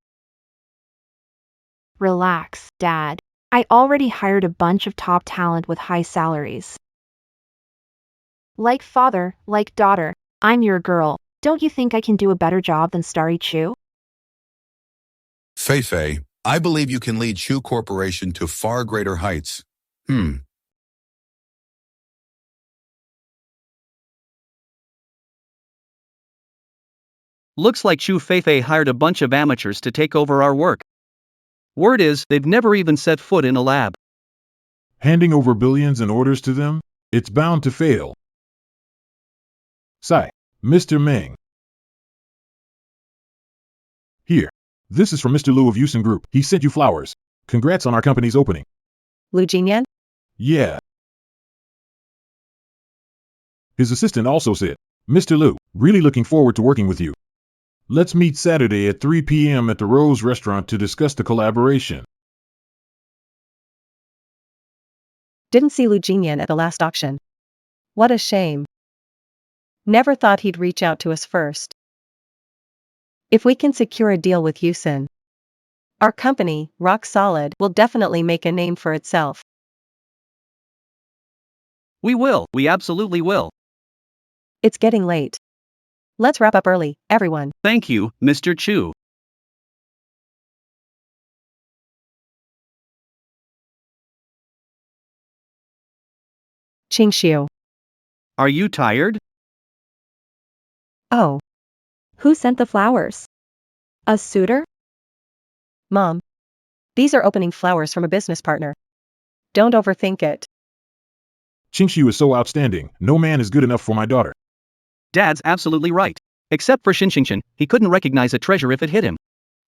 Relax, Dad. I already hired a bunch of top talent with high salaries. Like father, like daughter, I'm your girl. Don't you think I can do a better job than Starry Chu? Fei, I believe you can lead Chu Corporation to far greater heights. Looks like Chu Feifei hired a bunch of amateurs to take over our work. Word is, they've never even set foot in a lab. Handing over billions in orders to them? It's bound to fail. Sigh. Mr. Meng. Here. This is from Mr. Liu of Yusen Group. He sent you flowers. Congrats on our company's opening. Lu Jinyan? Yeah. His assistant also said, Mr. Liu, really looking forward to working with you. Let's meet Saturday at 3 p.m. at the Rose Restaurant to discuss the collaboration. Didn't see Lu Jinyan at the last auction. What a shame. Never thought he'd reach out to us first. If we can secure a deal with Yusen, our company, Rock Solid, will definitely make a name for itself. We will, we absolutely will. It's getting late. Let's wrap up early, everyone. Thank you, Mr. Chu. Qingxiu. Are you tired? Oh, Who sent the flowers? A suitor? Mom. These are opening flowers from a business partner. Don't overthink it. Qingxiu is so outstanding, no man is good enough for my daughter. Dad's absolutely right. Except for Xinxingchen, he couldn't recognize a treasure if it hit him.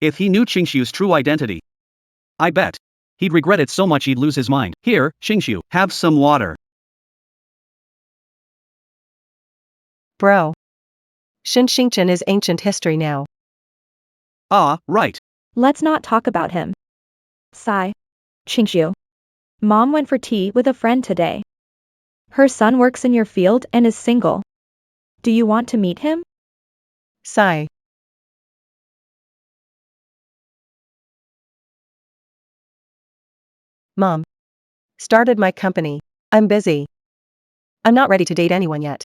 If he knew Qingxiu's true identity, I bet he'd regret it so much he'd lose his mind. Here, Qingxiu, have some water. Bro. Xinxingchen is ancient history now. Ah, right. Let's not talk about him. Sigh. Qingxiu. Mom went for tea with a friend today. Her son works in your field and is single. Do you want to meet him? Sigh. Mom. Started my company. I'm busy. I'm not ready to date anyone yet.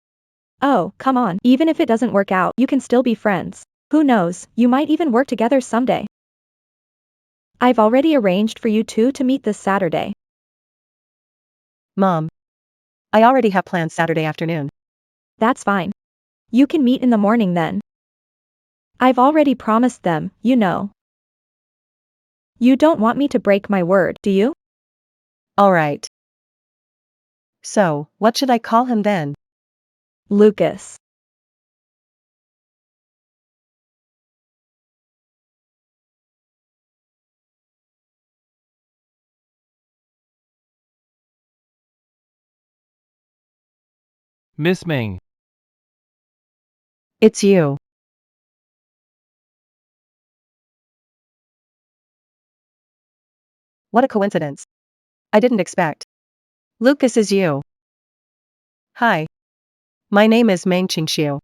Oh, come on. Even if it doesn't work out, you can still be friends. Who knows, you might even work together someday. I've already arranged for you two to meet this Saturday. Mom. I already have plans Saturday afternoon. That's fine. You can meet in the morning then. I've already promised them, you know. You don't want me to break my word, do you? Alright. So, what should I call him then? Lucas. Miss Ming. It's you. What a coincidence. I didn't expect. Lucas is you. Hi. My name is Meng Qingxiu.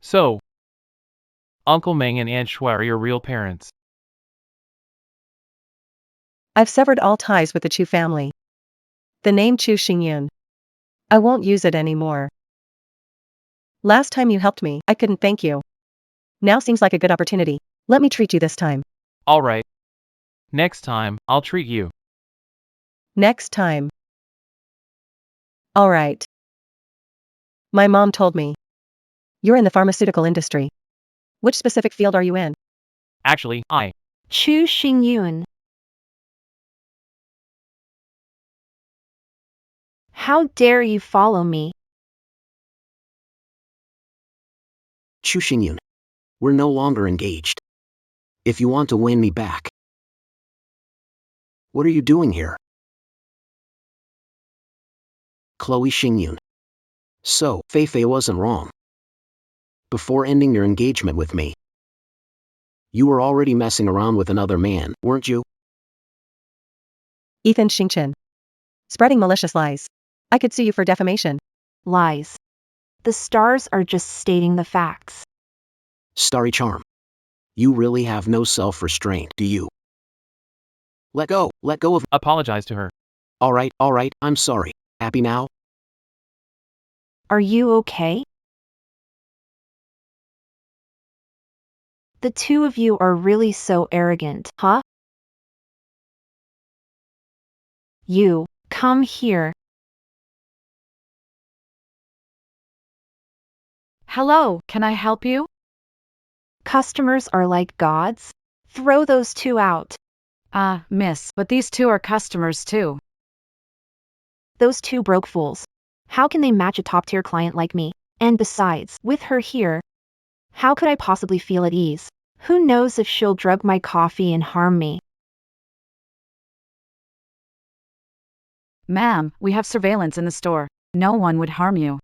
So, Uncle Meng and Aunt Shui are your real parents. I've severed all ties with the Chu family. The name Chu Xingyun. I won't use it anymore. Last time you helped me, I couldn't thank you. Now seems like a good opportunity. Let me treat you this time. Alright. Next time, I'll treat you. Next time. Alright. My mom told me. You're in the pharmaceutical industry. Which specific field are you in? Actually, Chu Xingyun. How dare you follow me? Chu Xingyun. We're no longer engaged. If you want to win me back. What are you doing here? Chloe Xingyun. So, Feifei wasn't wrong. Before ending your engagement with me, you were already messing around with another man, weren't you? Ethan Xingchen. Spreading malicious lies. I could sue you for defamation. Lies. The stars are just stating the facts. Starry charm. You really have no self-restraint, do you? Let go of. Apologize to her. All right, I'm sorry. Happy now? Are you okay? The two of you are really so arrogant, huh? You, come here. Hello, can I help you? Customers are like gods. Throw those two out. Miss, but these two are customers too. Those two broke fools. How can they match a top-tier client like me? And besides, with her here, how could I possibly feel at ease? Who knows if she'll drug my coffee and harm me? Ma'am, we have surveillance in the store. No one would harm you.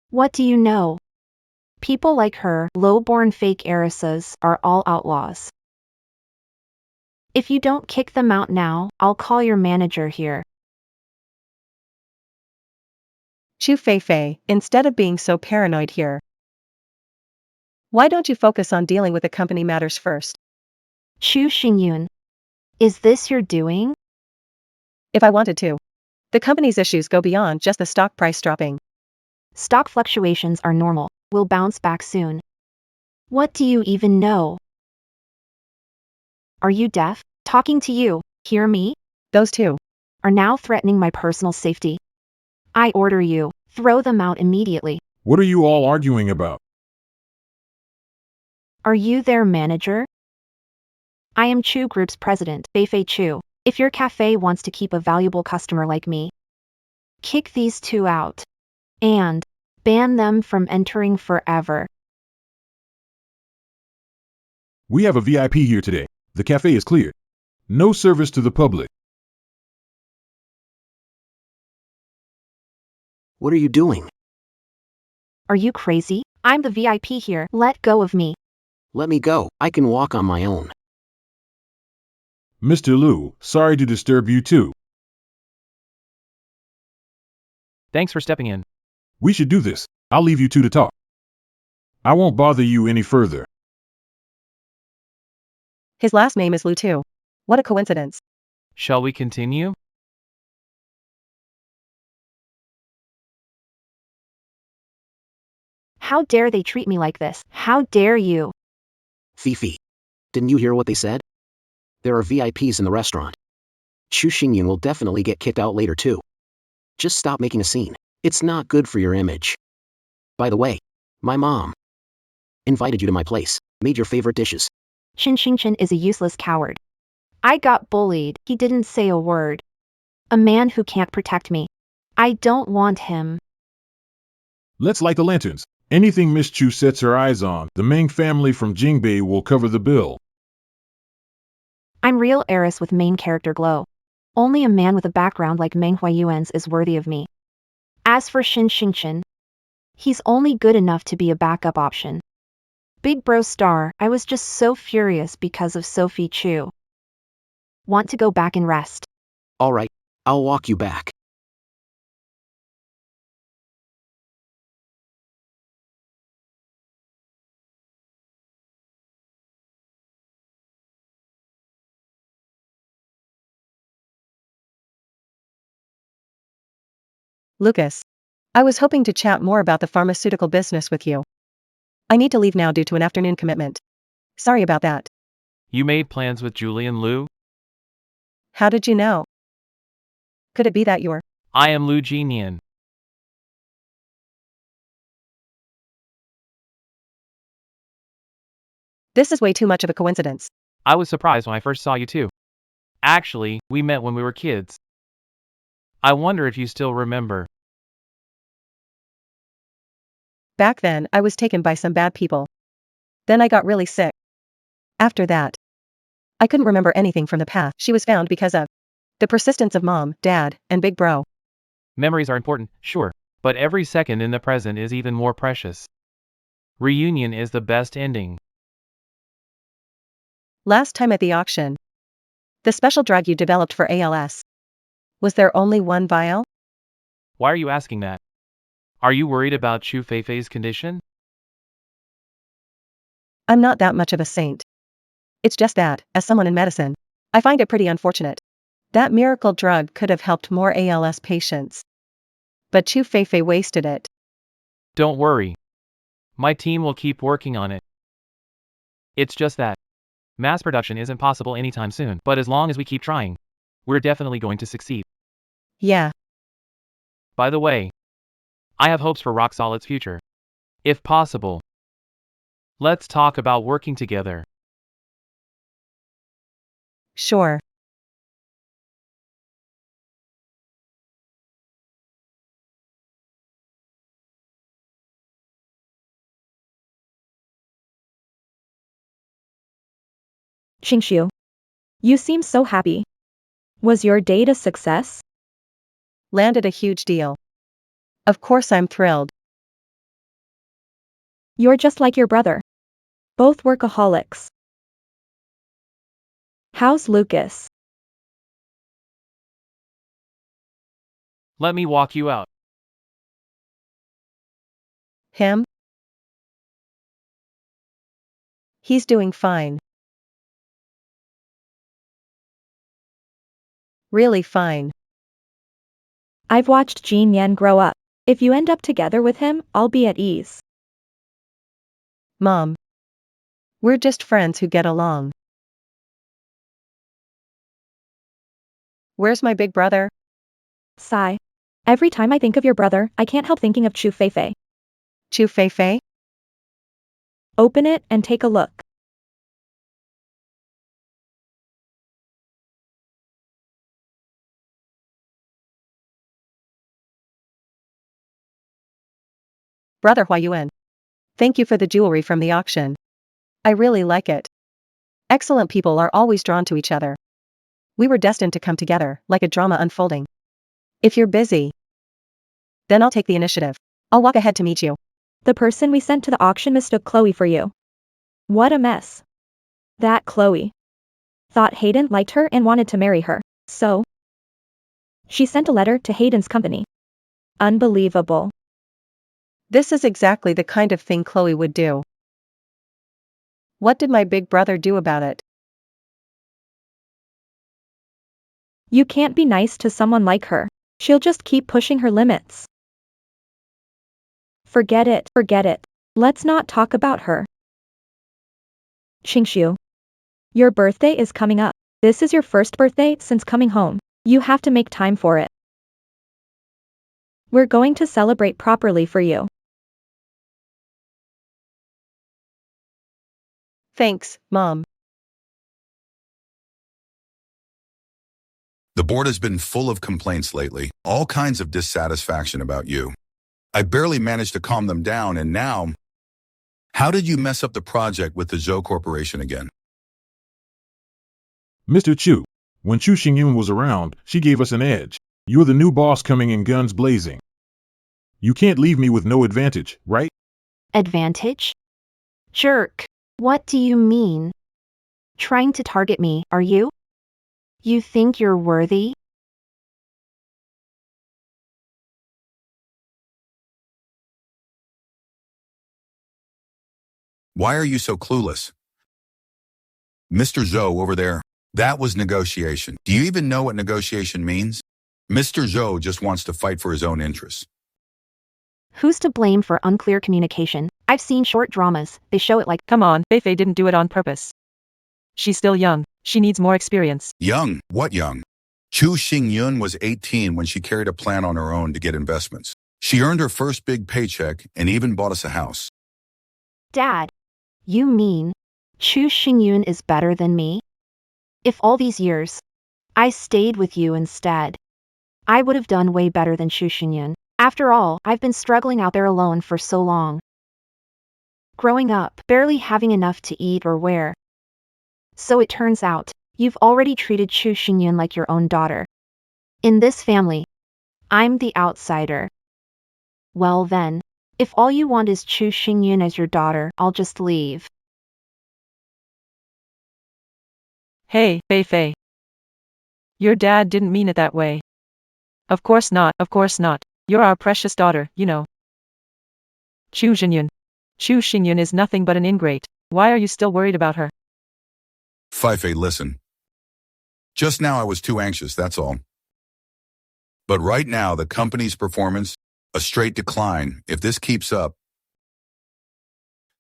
What do you know? People like her, low-born fake heiresses, are all outlaws. If you don't kick them out now, I'll call your manager here. Chu Feifei, instead of being so paranoid here, why don't you focus on dealing with the company matters first? Chu Xingyun. Is this your doing? If I wanted to. The company's issues go beyond just the stock price dropping. Stock fluctuations are normal. We'll bounce back soon. What do you even know? Are you deaf? Talking to you, hear me? Those two Are now threatening my personal safety. I order you, throw them out immediately. What are you all arguing about? Are you their manager? I am Chu Group's president, Feifei Chu. If your cafe wants to keep a valuable customer like me, kick these two out. And ban them from entering forever. We have a VIP here today. The cafe is cleared. No service to the public. What are you doing? Are you crazy? I'm the VIP here. Let go of me. Let me go. I can walk on my own. Mr. Liu, sorry to disturb you too. Thanks for stepping in. We should do this. I'll leave you two to talk. I won't bother you any further. His last name is Liu too. What a coincidence. Shall we continue? How dare they treat me like this? How dare you? Fifi. Didn't you hear what they said? There are VIPs in the restaurant. Chu Xingyun will definitely get kicked out later too. Just stop making a scene. It's not good for your image. By the way, my mom invited you to my place, made your favorite dishes. Shin Xingchen is a useless coward. I got bullied. He didn't say a word. A man who can't protect me. I don't want him. Let's light the lanterns. Anything Miss Chu sets her eyes on, the Meng family from Jingbei will cover the bill. I'm real heiress with main character glow. Only a man with a background like Meng Huayuan's is worthy of me. As for Shin Xingchen, he's only good enough to be a backup option. Big bro star, I was just so furious because of Sophie Chu. Want to go back and rest. All right, I'll walk you back. Lucas. I was hoping to chat more about the pharmaceutical business with you. I need to leave now due to an afternoon commitment. Sorry about that. You made plans with Julian Liu? How did you know? Could it be that you're... I am Liu Jinian. This is way too much of a coincidence. I was surprised when I first saw you too. Actually, we met when we were kids. I wonder if you still remember. Back then, I was taken by some bad people. Then I got really sick. After that, I couldn't remember anything from the past. She was found because of the persistence of mom, dad, and big bro. Memories are important, sure, but every second in the present is even more precious. Reunion is the best ending. Last time at the auction, The special drug you developed for ALS. Was there only one vial? Why are you asking that? Are you worried about Chu Feifei's condition? I'm not that much of a saint. It's just that, as someone in medicine, I find it pretty unfortunate. That miracle drug could have helped more ALS patients. But Chu Feifei wasted it. Don't worry. My team will keep working on it. It's just that mass production isn't possible anytime soon, but as long as we keep trying, we're definitely going to succeed. Yeah. By the way, I have hopes for Rock Solid's future. If possible, let's talk about working together. Sure. Qingshu. You seem so happy. Was your date a success? Landed a huge deal. Of course I'm thrilled. You're just like your brother. Both workaholics. How's Lucas? Let me walk you out. Him? He's doing fine. Really fine. I've watched Jean Yen grow up. If you end up together with him, I'll be at ease. Mom. We're just friends who get along. Where's my big brother? Sigh. Every time I think of your brother, I can't help thinking of Chu Feifei. Chu Feifei? Open it and take a look. Brother Huayuan. Thank you for the jewelry from the auction. I really like it. Excellent people are always drawn to each other. We were destined to come together, like a drama unfolding. If you're busy, then I'll take the initiative. I'll walk ahead to meet you. The person we sent to the auction mistook Chloe for you. What a mess. That Chloe thought Hayden liked her and wanted to marry her, so she sent a letter to Hayden's company. Unbelievable. This is exactly the kind of thing Chloe would do. What did my big brother do about it? You can't be nice to someone like her. She'll just keep pushing her limits. Forget it, forget it. Let's not talk about her. Qingshu. Your birthday is coming up. This is your first birthday since coming home. You have to make time for it. We're going to celebrate properly for you. Thanks, Mom. The board has been full of complaints lately, all kinds of dissatisfaction about you. I barely managed to calm them down, and now... How did you mess up the project with the Zhou Corporation again? Mr. Chu, when Chu Xingyun was around, she gave us an edge. You're the new boss coming in guns blazing. You can't leave me with no advantage, right? Advantage? Jerk. What do you mean? Trying to target me, are you? You think you're worthy? Why are you so clueless? Mr. Zhou over there, that was negotiation. Do you even know what negotiation means? Mr. Zhou just wants to fight for his own interests. Who's to blame for unclear communication? I've seen short dramas, they show it like, Come on, Feifei didn't do it on purpose. She's still young. She needs more experience. Young? What young? Chu Xingyun was 18 when she carried a plan on her own to get investments. She earned her first big paycheck and even bought us a house. Dad, you mean Chu Xingyun is better than me? If all these years I stayed with you instead, I would have done way better than Chu Xingyun. After all, I've been struggling out there alone for so long. Growing up, barely having enough to eat or wear. So it turns out, you've already treated Chu Xingyun like your own daughter. In this family, I'm the outsider. Well then, if all you want is Chu Xingyun as your daughter, I'll just leave. Hey, Feifei. Your dad didn't mean it that way. Of course not, of course not. You're our precious daughter, you know. Chu Xingyun. Chu Xingyun is nothing but an ingrate. Why are you still worried about her? Feifei, listen. Just now I was too anxious, that's all. But right now, the company's performance, a straight decline. If this keeps up,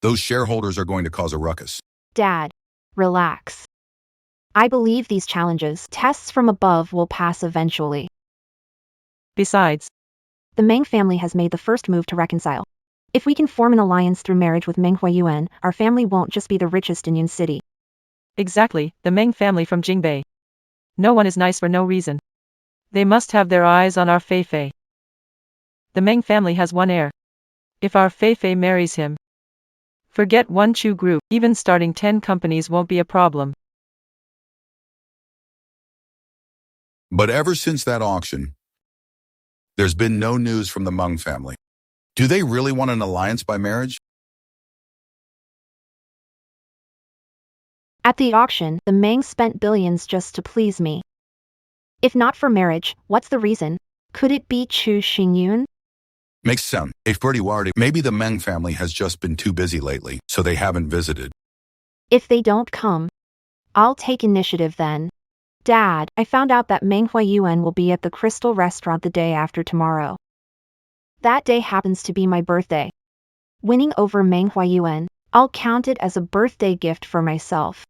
those shareholders are going to cause a ruckus. Dad, relax. I believe these challenges, tests from above, will pass eventually. Besides, The Meng family has made the first move to reconcile. If we can form an alliance through marriage with Meng Huayuan, our family won't just be the richest in Yun City. exactly, the Meng family from Jingbei. No one is nice for no reason. They must have their eyes on our Feifei. The Meng family has one heir. If our Feifei marries him, forget one Chu group, even starting 10 companies won't be a problem. But ever since that auction, there's been no news from the Meng family. Do they really want an alliance by marriage? At the auction, the Meng spent billions just to please me. If not for marriage, what's the reason? Could it be Chu Xingyun? Makes sense. If Bertie Wardy, maybe the Meng family has just been too busy lately, so they haven't visited. If they don't come, I'll take initiative then. Dad, I found out that Meng Huayuan will be at the Crystal Restaurant the day after tomorrow. That day happens to be my birthday. Winning over Meng Huayuan, I'll count it as a birthday gift for myself.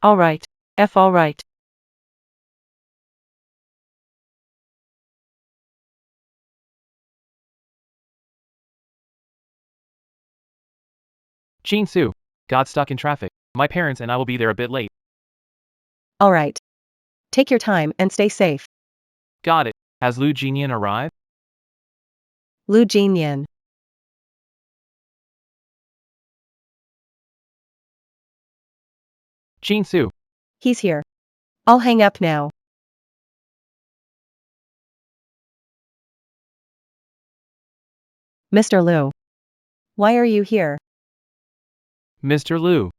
Alright, alright. Jin-Su. Got stuck in traffic. My parents and I will be there a bit late. Alright. Take your time and stay safe. Got it. Has Lu Jinyan arrived? Lu Jinyan. Jin-Su. He's here. I'll hang up now. Mr. Liu. Why are you here? Mr. Liu.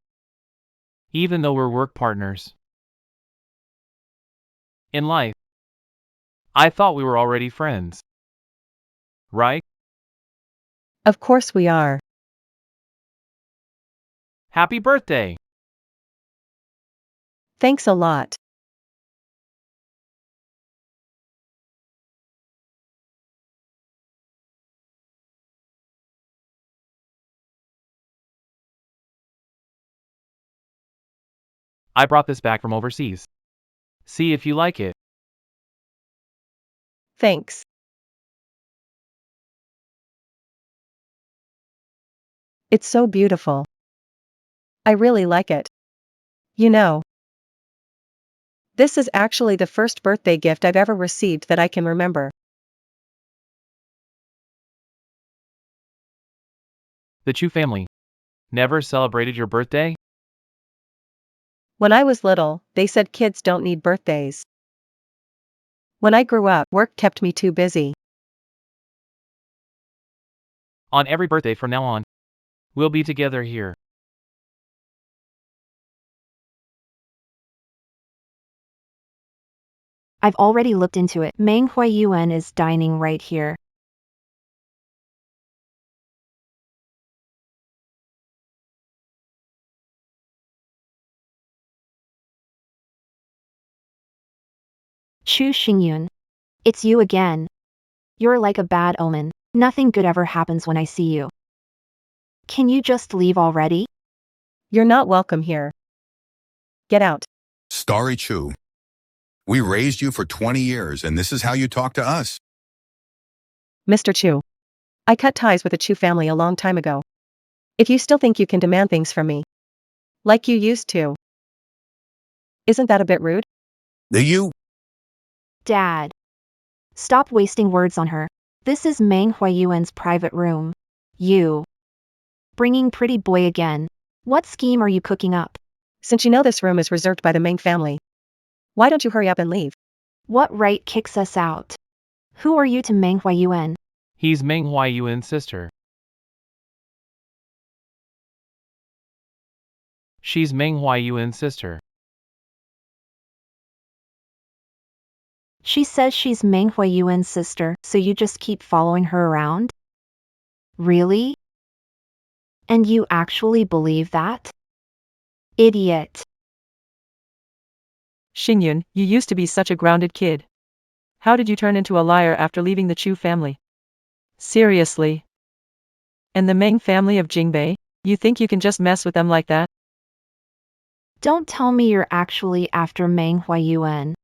Even though we're work partners in life, I thought we were already friends. Right? Of course we are. Happy birthday! Thanks a lot. I brought this back from overseas. See if you like it. Thanks. It's so beautiful. I really like it. You know, this is actually the first birthday gift I've ever received that I can remember. The Chu family never celebrated your birthday? When I was little, they said kids don't need birthdays. When I grew up, work kept me too busy. On every birthday from now on, we'll be together here. I've already looked into it. Meng Huayuan is dining right here. Chu Xingyun. It's you again. You're like a bad omen. Nothing good ever happens when I see you. Can you just leave already? You're not welcome here. Get out. Starry Chu. We raised you for 20 years, and this is how you talk to us. Mr. Chu. I cut ties with the Chu family a long time ago. If you still think you can demand things from me, like you used to, isn't that a bit rude? You? Dad. Stop wasting words on her. This is Meng Huayuan's private room. You. Bringing pretty boy again. What scheme are you cooking up? Since you know this room is reserved by the Meng family, why don't you hurry up and leave? What right kicks us out? Who are you to Meng Huayuan? He's Meng Huayuan's sister. She's Meng Huayuan's sister. She says she's Meng Huiyuan's sister, so you just keep following her around? Really? And you actually believe that? Idiot. Xingyun, you used to be such a grounded kid. How did you turn into a liar after leaving the Chu family? Seriously. And the Meng family of Jingbei? You think you can just mess with them like that? Don't tell me you're actually after Meng Huiyuan.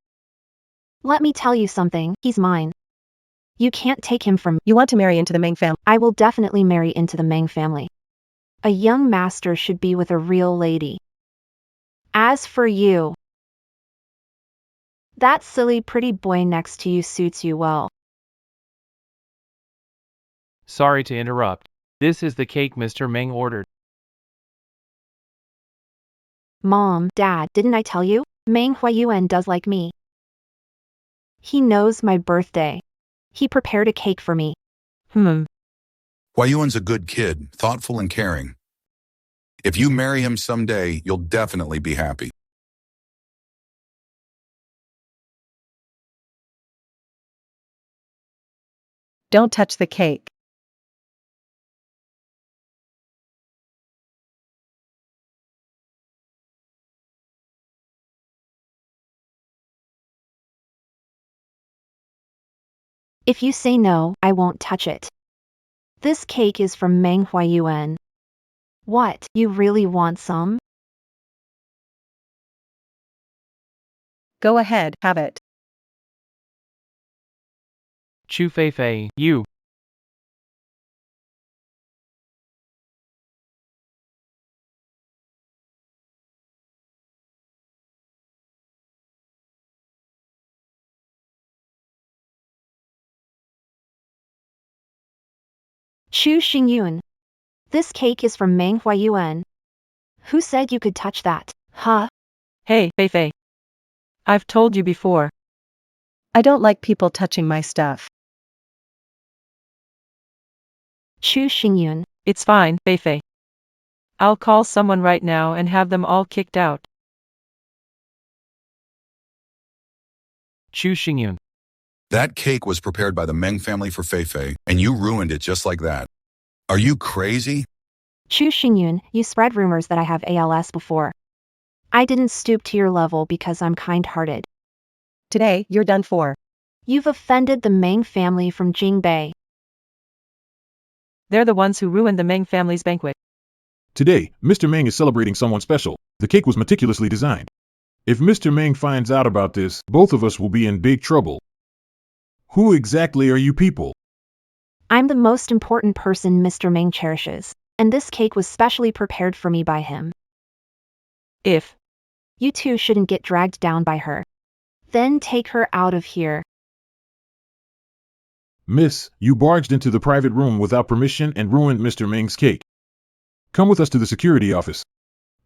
Let me tell you something, he's mine. You can't take him from me. You want to marry into the Meng family. I will definitely marry into the Meng family. A young master should be with a real lady. As for you, that silly pretty boy next to you suits you well. Sorry to interrupt. This is the cake Mr. Meng ordered. Mom, Dad, didn't I tell you? Meng Huiyuan does like me. He knows my birthday. He prepared a cake for me. Huayuan's a good kid, thoughtful and caring. If you marry him someday, you'll definitely be happy. Don't touch the cake. If you say no, I won't touch it. This cake is from Meng Huiyuan. What, you really want some? Go ahead, have it. Chu Feifei, you. Chu Xingyun. This cake is from Meng Huiyuan. Who said you could touch that, huh? Hey, Feifei. I've told you before. I don't like people touching my stuff. Chu Xingyun. It's fine, Feifei. I'll call someone right now and have them all kicked out. Chu Xingyun. That cake was prepared by the Meng family for Feifei, and you ruined it just like that. Are you crazy? Chu Xingyun, you spread rumors that I have ALS before. I didn't stoop to your level because I'm kind-hearted. Today, you're done for. You've offended the Meng family from Jingbei. They're the ones who ruined the Meng family's banquet. Today, Mr. Meng is celebrating someone special. The cake was meticulously designed. If Mr. Meng finds out about this, both of us will be in big trouble. Who exactly are you people? I'm the most important person Mr. Meng cherishes, and this cake was specially prepared for me by him. If You two shouldn't get dragged down by her. Then take her out of here. Miss, you barged into the private room without permission and ruined Mr. Meng's cake. Come with us to the security office.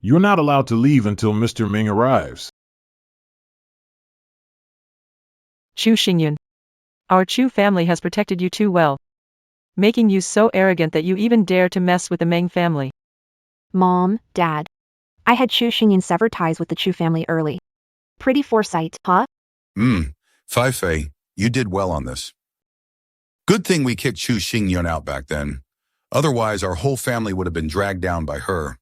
You're not allowed to leave until Mr. Meng arrives. Chu Xingyun. Our Chu family has protected you too well, making you so arrogant that you even dare to mess with the Meng family. Mom, Dad. I had Chu Xingyun sever ties with the Chu family early. Pretty foresight, huh? Feifei, you did well on this. Good thing we kicked Chu Xingyun out back then. Otherwise, our whole family would have been dragged down by her.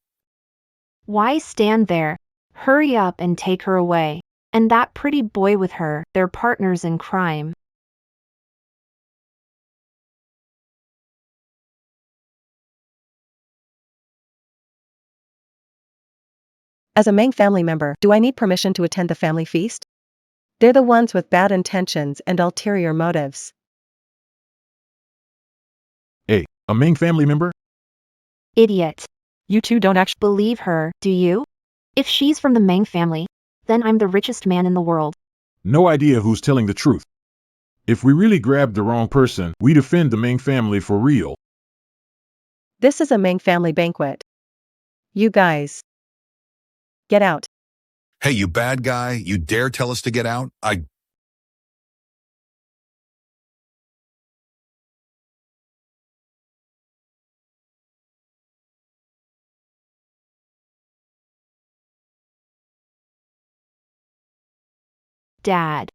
Why stand there? Hurry up and take her away. And that pretty boy with her, they're partners in crime. As a Meng family member, do I need permission to attend the family feast? They're the ones with bad intentions and ulterior motives. Hey, a Meng family member? Idiot. You two don't actually Believe her, do you? If she's from the Meng family, then I'm the richest man in the world. No idea who's telling the truth. If we really grabbed the wrong person, we'd offend the Meng family for real. This is a Meng family banquet. You guys. Get out. Hey, you bad guy, you dare tell us to get out? Dad.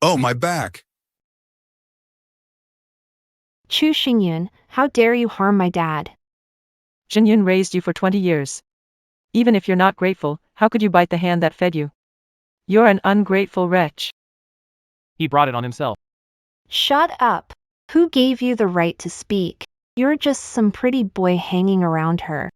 Oh, my back. Chu Xingyun, how dare you harm my dad? Jinyun raised you for 20 years. Even if you're not grateful, how could you bite the hand that fed you? You're an ungrateful wretch. He brought it on himself. Shut up. Who gave you the right to speak? You're just some pretty boy hanging around her.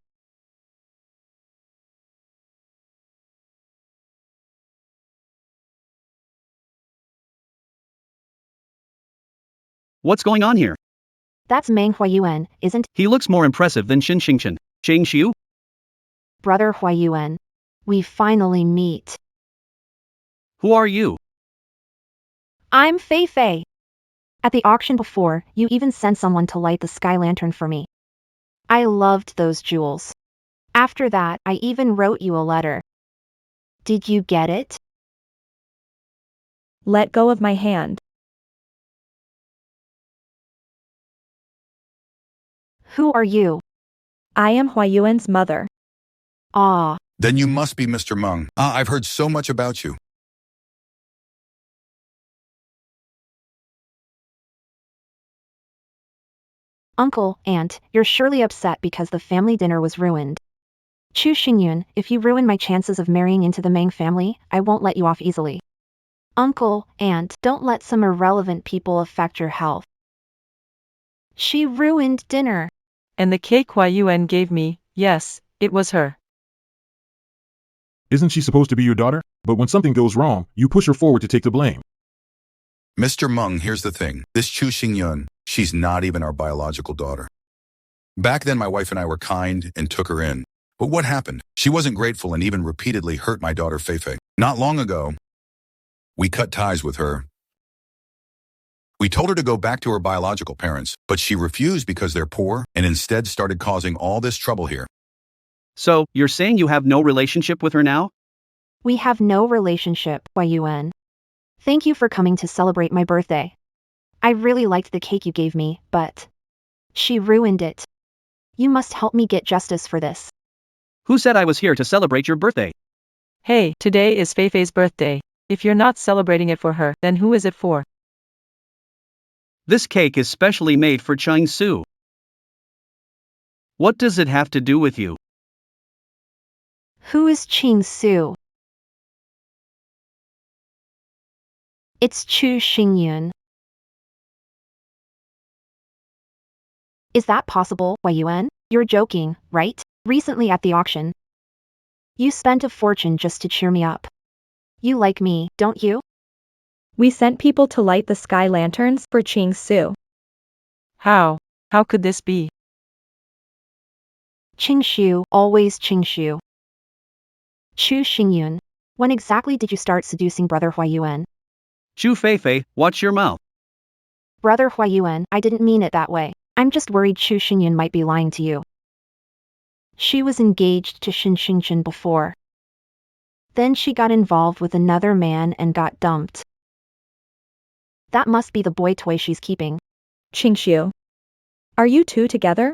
What's going on here? That's Meng Huayuan, isn't He looks more impressive than Xin Xingchen. Chang Xiu? brother Huayuan? We finally meet. Who are you? I'm Fei Fei. At the auction before, you even sent someone to light the sky lantern for me. I loved those jewels. After that, I even wrote you a letter. Did you get it? Let go of my hand. Who are you? I am Huayuan's mother. Ah, Then you must be Mr. Meng. I've heard so much about you. uncle, aunt, you're surely upset because the family dinner was ruined. Chu Xingyun, if you ruin my chances of marrying into the Meng family, I won't let you off easily. Uncle, aunt, don't let some irrelevant people affect your health. She ruined dinner. And the cake Huayuan gave me, yes, it was her. Isn't she supposed to be your daughter? But when something goes wrong, you push her forward to take the blame. Mr. Meng, here's the thing. This Chu Xingyun, she's not even our biological daughter. Back then, my wife and I were kind and took her in. But what happened? She wasn't grateful and even repeatedly hurt my daughter Fei Fei. Not long ago, we cut ties with her. We told her to go back to her biological parents, but she refused because they're poor and instead started causing all this trouble here. So, you're saying you have no relationship with her now? We have no relationship, Huayuan. Thank you for coming to celebrate my birthday. I really liked the cake you gave me, but she ruined it. You must help me get justice for this. Who said I was here to celebrate your birthday? Hey, today is Fei Fei's birthday. If you're not celebrating it for her, then who is it for? This cake is specially made for Chang Su. What does it have to do with you? Who is Ching Su? It's Chu Xingyun. Is that possible, Huayuan? You're joking, right? Recently at the auction, you spent a fortune just to cheer me up. You like me, don't you? We sent people to light the sky lanterns for Ching Su. How? How could this be? Ching Shu, always Ching Shu. Chu Xingyun, when exactly did you start seducing brother Huayuan? Chu Fei Fei, watch your mouth. Brother Huayuan, I didn't mean it that way. I'm just worried Chu Xingyun might be lying to you. She was engaged to Xin Xingchen before. Then she got involved with another man and got dumped. That must be the boy toy she's keeping. Qingshu. Are you two together?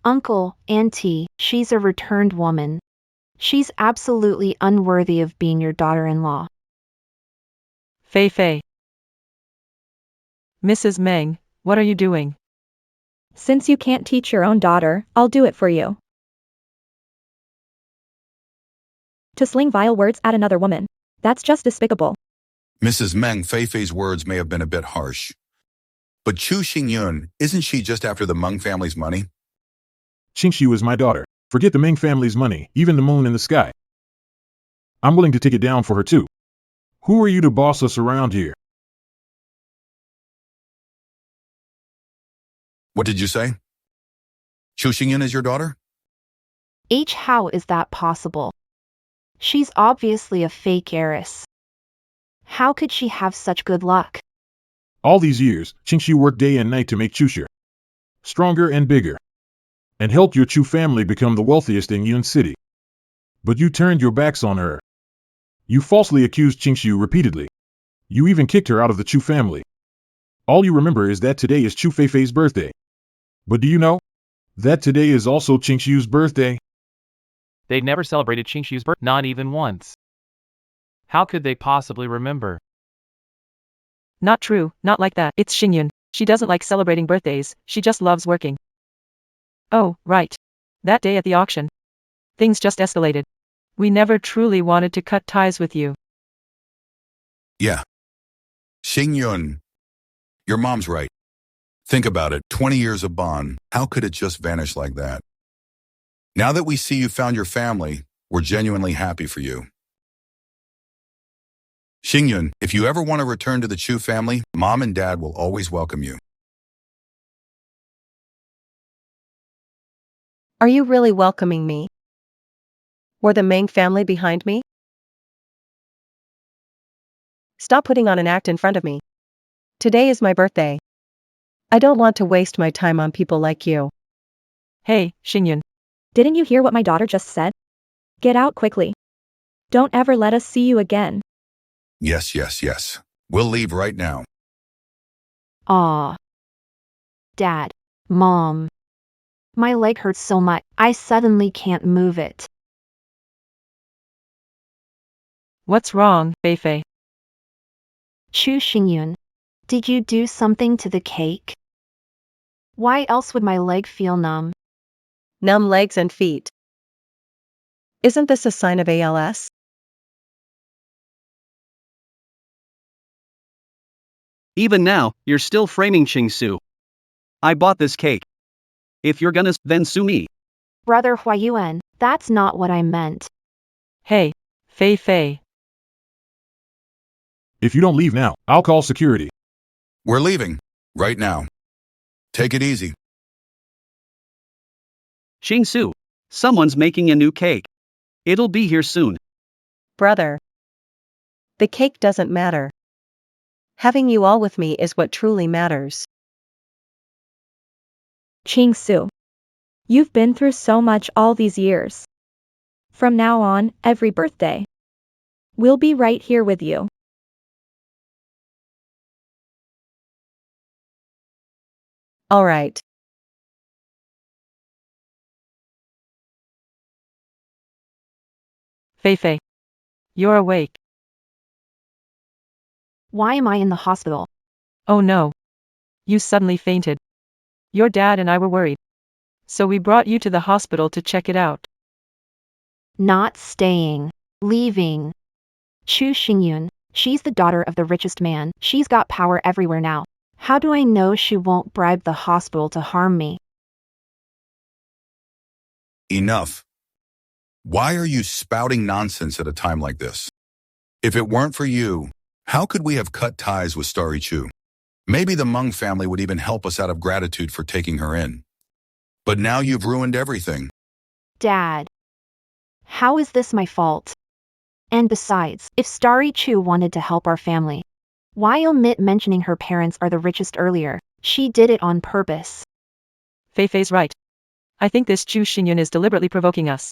Uncle, auntie, she's a returned woman. She's absolutely unworthy of being your daughter-in-law. Fei Fei. Mrs. Meng, what are you doing? Since you can't teach your own daughter, I'll do it for you. To sling vile words at another woman. That's just despicable. Mrs. Meng, Fei Fei's words may have been a bit harsh. But Chu Xingyun, isn't she just after the Meng family's money? Qingshu is my daughter. Forget the Ming family's money, even the moon in the sky. I'm willing to take it down for her too. Who are you to boss us around here? What did you say? Chu Xingyun is your daughter? How is that possible? She's obviously a fake heiress. How could she have such good luck? All these years, Qingshu worked day and night to make Chusha stronger and bigger, and helped your Chu family become the wealthiest in Yun City. But you turned your backs on her. You falsely accused Qingshu repeatedly. You even kicked her out of the Chu family. All you remember is that today is Chu Feifei's birthday. But do you know that today is also Qingshu's birthday? They'd never celebrated Qingshu's birthday, not even once. How could they possibly remember? Not true, not like that. It's Xingyun. She doesn't like celebrating birthdays, she just loves working. Oh, right. That day at the auction. Things just escalated. We never truly wanted to cut ties with you. Yeah. Xingyun, your mom's right. Think about it, 20 years of bond, how could it just vanish like that? Now that we see you found your family, we're genuinely happy for you. Xingyun, if you ever want to return to the Chu family, Mom and Dad will always welcome you. Are you really welcoming me? Or the Meng family behind me? Stop putting on an act in front of me. Today is my birthday. I don't want to waste my time on people like you. Hey, Xingyun. Didn't you hear what my daughter just said? Get out quickly. Don't ever let us see you again. Yes, yes, yes. We'll leave right now. Aw. Dad. Mom. My leg hurts so much, I suddenly can't move it. What's wrong, Feifei? Chu Xingyun. Did you do something to the cake? Why else would my leg feel numb? Numb legs and feet. Isn't this a sign of ALS? Even now, you're still framing Qingsu. I bought this cake. If you're gonna, then sue me. Brother Huayuan, that's not what I meant. Hey, Feifei. If you don't leave now, I'll call security. We're leaving. Right now. Take it easy. Qingsu, someone's making a new cake. It'll be here soon. Brother. The cake doesn't matter. Having you all with me is what truly matters. Qingsu. You've been through so much all these years. From now on, every birthday. We'll be right here with you. All right. Feifei. You're awake. Why am I in the hospital? Oh no. You suddenly fainted. Your dad and I were worried. So we brought you to the hospital to check it out. Not staying. Leaving. Chu Xingyun, she's the daughter of the richest man. She's got power everywhere now. How do I know she won't bribe the hospital to harm me? Enough. Why are you spouting nonsense at a time like this? If it weren't for you, how could we have cut ties with Starry Chu? Maybe the Meng family would even help us out of gratitude for taking her in. But now you've ruined everything. Dad. How is this my fault? And besides, if Starry Chu wanted to help our family, why omit mentioning her parents are the richest earlier? She did it on purpose. Feifei's right. I think this Chu Xingyun is deliberately provoking us.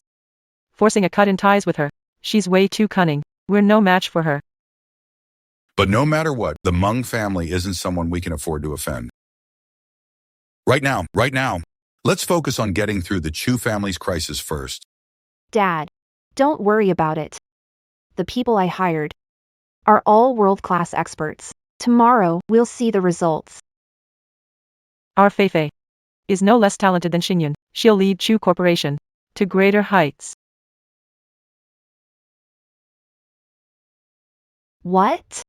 Forcing a cut in ties with her. She's way too cunning. We're no match for her. But no matter what, the Meng family isn't someone we can afford to offend. Right now, let's focus on getting through the Chu family's crisis first. Dad. Don't worry about it. The people I hired are all world-class experts. Tomorrow, we'll see the results. Our Feifei is no less talented than Xingyun. She'll lead Chu Corporation to greater heights. What?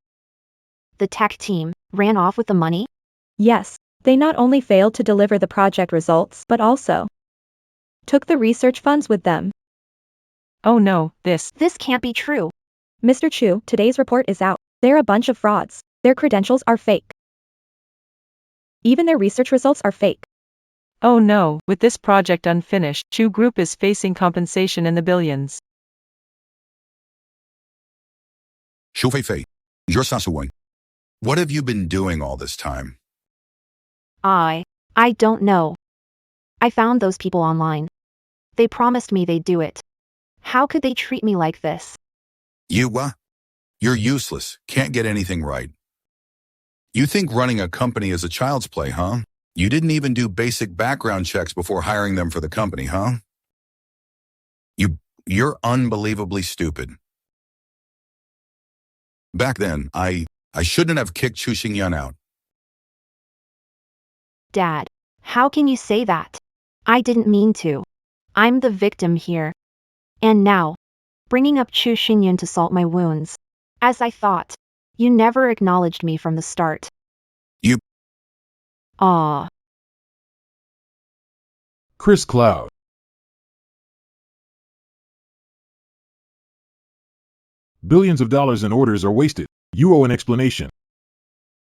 The tech team ran off with the money? Yes, they not only failed to deliver the project results but also took the research funds with them. Oh no, this can't be true. Mr. Chu, today's report is out. They're a bunch of frauds. Their credentials are fake. Even their research results are fake. Oh no, with this project unfinished, Chu Group is facing compensation in the billions. Xu Feifei, you're Sasuwen. What have you been doing all this time? I don't know. I found those people online. They promised me they'd do it. How could they treat me like this? You're useless, can't get anything right. You think running a company is a child's play, huh? You didn't even do basic background checks before hiring them for the company, huh? You're unbelievably stupid. Back then, I I shouldn't have kicked Chu Xingyun out. Dad, how can you say that? I didn't mean to. I'm the victim here. And now, bringing up Chu Xingyun to salt my wounds. As I thought, you never acknowledged me from the start. You. Aw. Chris Cloud. Billions of dollars in orders are wasted. You owe an explanation.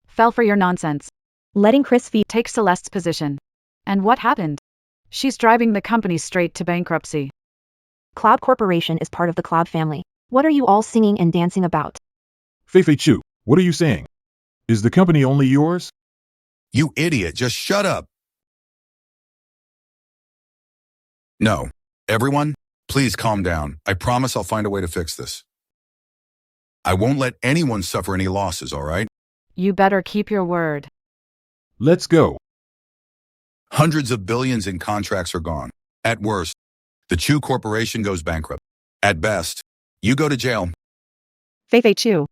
Fell for your nonsense. Letting Chris feed. Take Celeste's position. And what happened? She's driving the company straight to bankruptcy. Cloud Corporation is part of the Cloud family. What are you all singing and dancing about? Fei Chu, what are you saying? Is the company only yours? You idiot, just shut up. No. Everyone, please calm down. I promise I'll find a way to fix this. I won't let anyone suffer any losses, all right? You better keep your word. Let's go. Hundreds of billions in contracts are gone. At worst, the Chu Corporation goes bankrupt. At best, you go to jail. Fei Chu.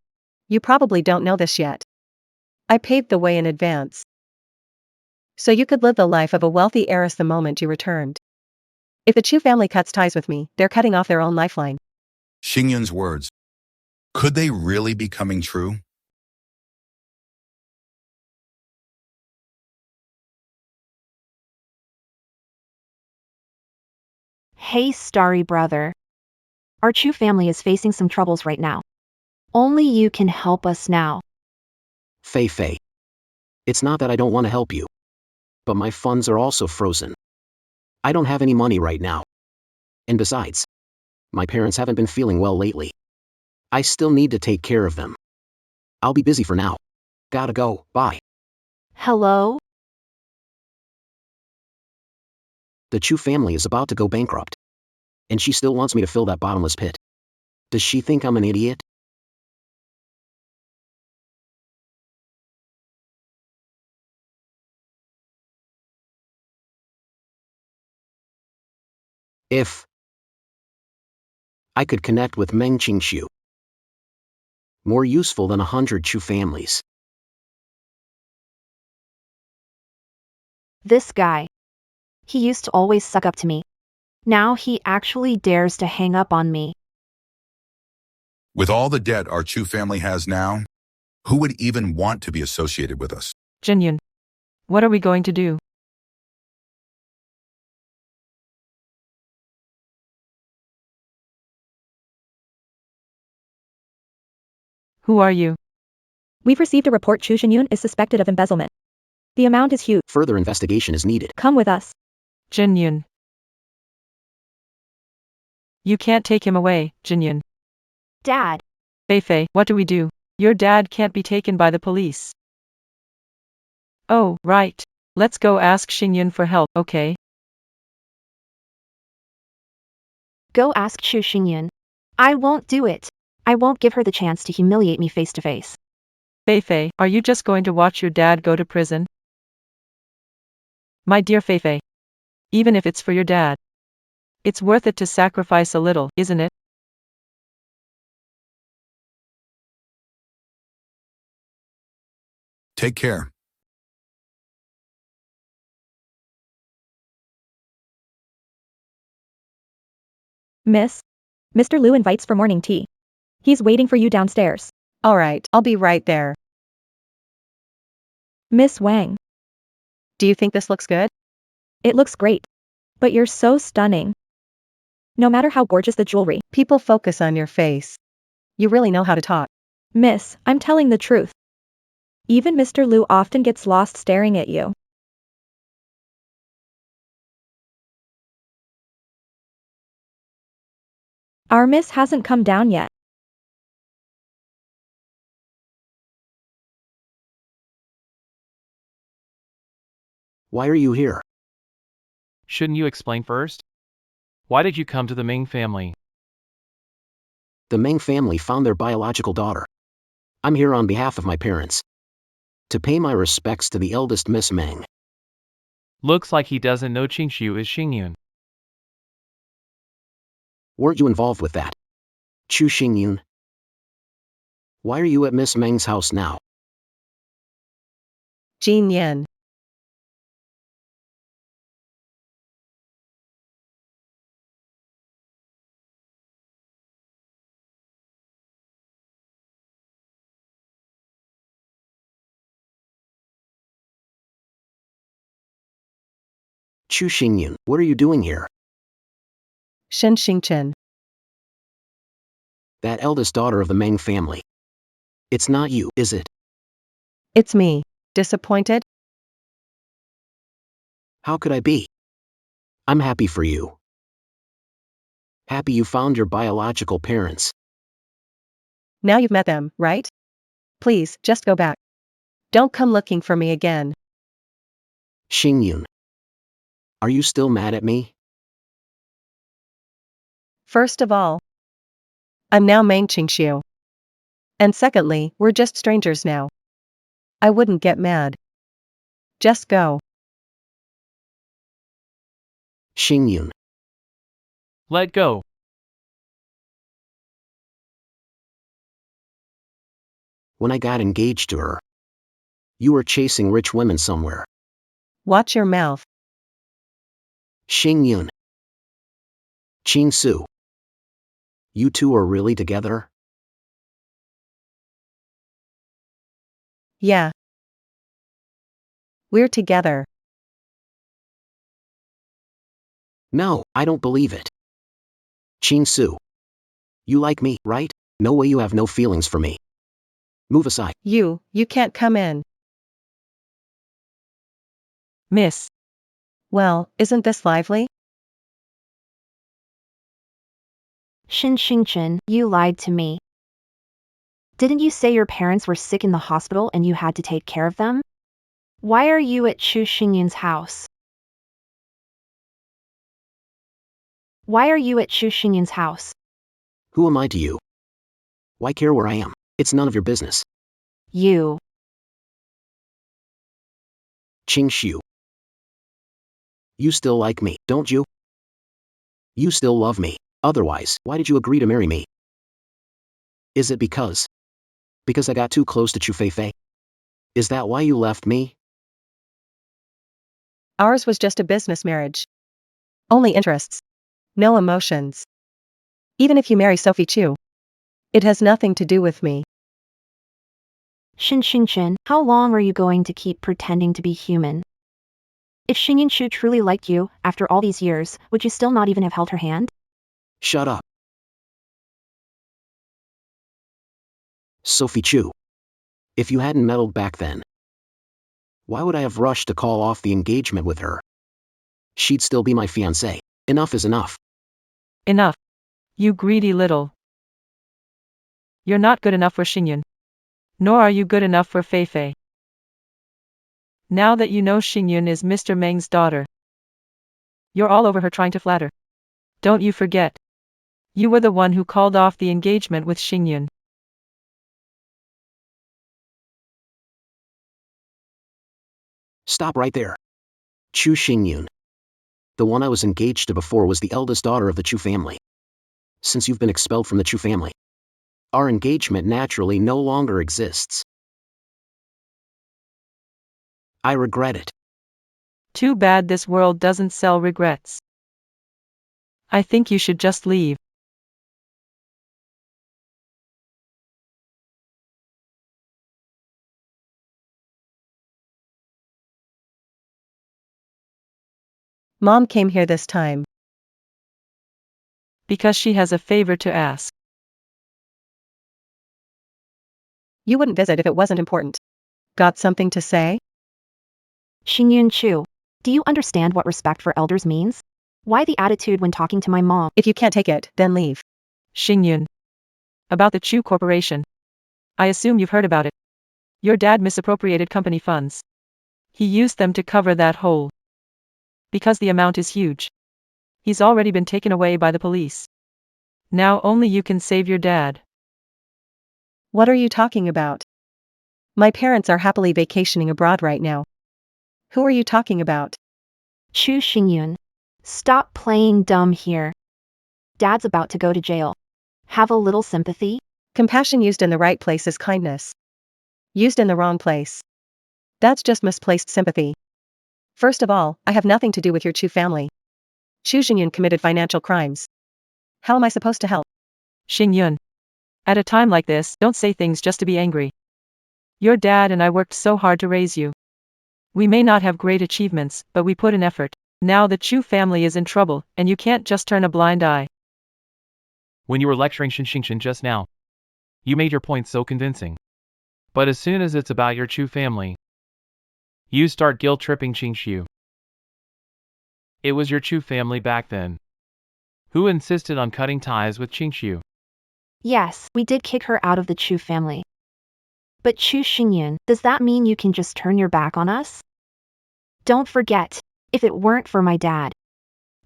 You probably don't know this yet. I paved the way in advance, so you could live the life of a wealthy heiress the moment you returned. If the Chu family cuts ties with me, they're cutting off their own lifeline. Xingyun's words. Could they really be coming true? Hey, Starry brother. Our Chu family is facing some troubles right now. Only you can help us now. Fei. It's not that I don't want to help you. But my funds are also frozen. I don't have any money right now. And besides, my parents haven't been feeling well lately. I still need to take care of them. I'll be busy for now. Gotta go, bye. Hello? The Chu family is about to go bankrupt. And she still wants me to fill that bottomless pit. Does she think I'm an idiot? If I could connect with Meng Qingxiu. More useful than 100 Chu families. This guy. He used to always suck up to me. Now he actually dares to hang up on me. With all the debt our Chu family has now, who would even want to be associated with us? Jinyun. What are we going to do? Who are you? We've received a report Chu Xingyun is suspected of embezzlement. The amount is huge. Further investigation is needed. Come with us. Jinyun. You can't take him away, Jinyun. Dad. Fei, what do we do? Your dad can't be taken by the police. Oh, right. Let's go ask Xingyun for help, okay? Go ask Chu Xingyun. I won't do it. I won't give her the chance to humiliate me face to face. Fei, are you just going to watch your dad go to prison? My dear Fei, even if it's for your dad, it's worth it to sacrifice a little, isn't it? Take care. Miss. Mr. Liu invites for morning tea. He's waiting for you downstairs. All right, I'll be right there. Miss Wang. Do you think this looks good? It looks great. But you're so stunning. No matter how gorgeous the jewelry. People focus on your face. You really know how to talk. Miss, I'm telling the truth. Even Mr. Liu often gets lost staring at you. Our miss hasn't come down yet. Why are you here? Shouldn't you explain first? Why did you come to the Ming family? The Meng family found their biological daughter. I'm here on behalf of my parents. To pay my respects to the eldest Miss Meng. Looks like he doesn't know Qingxiu is Xingyun. Weren't you involved with that? Chu Xingyun? Why are you at Miss Meng's house now? Jean Yen. Chu Xingyun, what are you doing here? Shen Xingchen. That eldest daughter of the Meng family. It's not you, is it? It's me. Disappointed? How could I be? I'm happy for you. Happy you found your biological parents. Now you've met them, right? Please, just go back. Don't come looking for me again. Xingyun. Are you still mad at me? First of all, I'm now Meng Qingxiu. And secondly, we're just strangers now. I wouldn't get mad. Just go. Xingyun. Let go. When I got engaged to her, you were chasing rich women somewhere. Watch your mouth. Xingyun. Qingsu. You two are really together? Yeah. We're together. No, I don't believe it. Qingsu. You like me, right? No way you have no feelings for me. Move aside. You can't come in. Miss. Well, isn't this lively? Shin Xingchen, you lied to me. Didn't you say your parents were sick in the hospital and you had to take care of them? Why are you at Chu Xingyun's house? Why are you at Chu Xingyun's house? Who am I to you? Why care where I am? It's none of your business. You. Qingxiu. You still like me, don't you? You still love me. Otherwise, why did you agree to marry me? Is it because I got too close to Chu Feifei? Is that why you left me? Ours was just a business marriage. Only interests. No emotions. Even if you marry Sophie Chu, it has nothing to do with me. Shin Xingchen, how long are you going to keep pretending to be human? If Xingyun Chu truly liked you, after all these years, would you still not even have held her hand? Shut up. Sophie Chu. If you hadn't meddled back then, why would I have rushed to call off the engagement with her? She'd still be my fiancée. Enough is enough. Enough. You greedy little. You're not good enough for Xingyun. Nor are you good enough for Feifei. Now that you know Xingyun is Mr. Meng's daughter, you're all over her trying to flatter. Don't you forget. You were the one who called off the engagement with Xingyun. Stop right there. Chu Xingyun. The one I was engaged to before was the eldest daughter of the Chu family. Since you've been expelled from the Chu family, our engagement naturally no longer exists. I regret it. Too bad this world doesn't sell regrets. I think you should just leave. Mom came here this time. Because she has a favor to ask. You wouldn't visit if it wasn't important. Got something to say? Xingyun Chu, do you understand what respect for elders means? Why the attitude when talking to my mom? If you can't take it, then leave. Xingyun. About the Chu Corporation. I assume you've heard about it. Your dad misappropriated company funds. He used them to cover that hole. Because the amount is huge. He's already been taken away by the police. Now only you can save your dad. What are you talking about? My parents are happily vacationing abroad right now. Who are you talking about? Chu Xingyun. Stop playing dumb here. Dad's about to go to jail. Have a little sympathy? Compassion used in the right place is kindness. Used in the wrong place, that's just misplaced sympathy. First of all, I have nothing to do with your Chu family. Chu Xingyun committed financial crimes. How am I supposed to help? Xingyun. At a time like this, don't say things just to be angry. Your dad and I worked so hard to raise you. We may not have great achievements, but we put in effort. Now the Chu family is in trouble, and you can't just turn a blind eye. When you were lecturing Shin Xingchen just now, you made your points so convincing. But as soon as it's about your Chu family, you start guilt-tripping Qingxiu. It was your Chu family back then who insisted on cutting ties with Qingxiu. Yes, we did kick her out of the Chu family. But Chu Xingyun, does that mean you can just turn your back on us? Don't forget, if it weren't for my dad,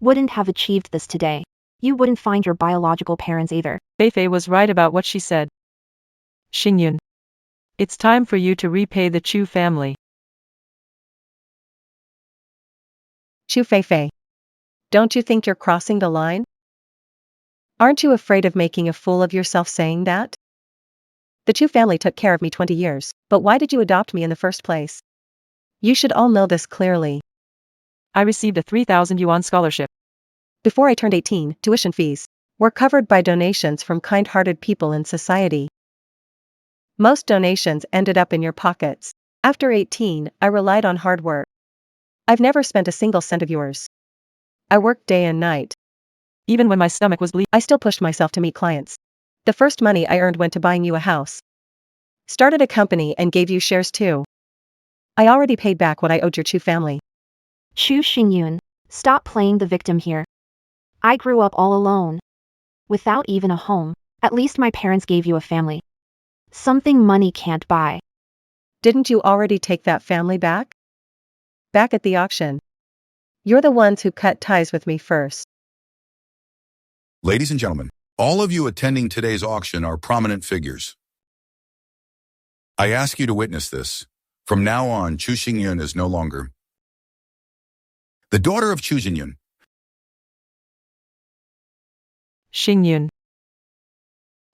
wouldn't have achieved this today. You wouldn't find your biological parents either. Feifei was right about what she said. Xingyun. It's time for you to repay the Chu family. Chu Feifei. Don't you think you're crossing the line? Aren't you afraid of making a fool of yourself saying that? The Chu family took care of me 20 years, but why did you adopt me in the first place? You should all know this clearly. I received a 3,000 yuan scholarship. Before I turned 18, tuition fees were covered by donations from kind-hearted people in society. Most donations ended up in your pockets. After 18, I relied on hard work. I've never spent a single cent of yours. I worked day and night. Even when my stomach was bleeding, I still pushed myself to meet clients. The first money I earned went to buying you a house. Started a company and gave you shares too. I already paid back what I owed your Chu family. Chu Xingyun, stop playing the victim here. I grew up all alone. Without even a home. At least my parents gave you a family. Something money can't buy. Didn't you already take that family back? Back at the auction. You're the ones who cut ties with me first. Ladies and gentlemen, all of you attending today's auction are prominent figures. I ask you to witness this. From now on, Chu Xingyun is no longer the daughter of Chu Xingyun. Xingyun.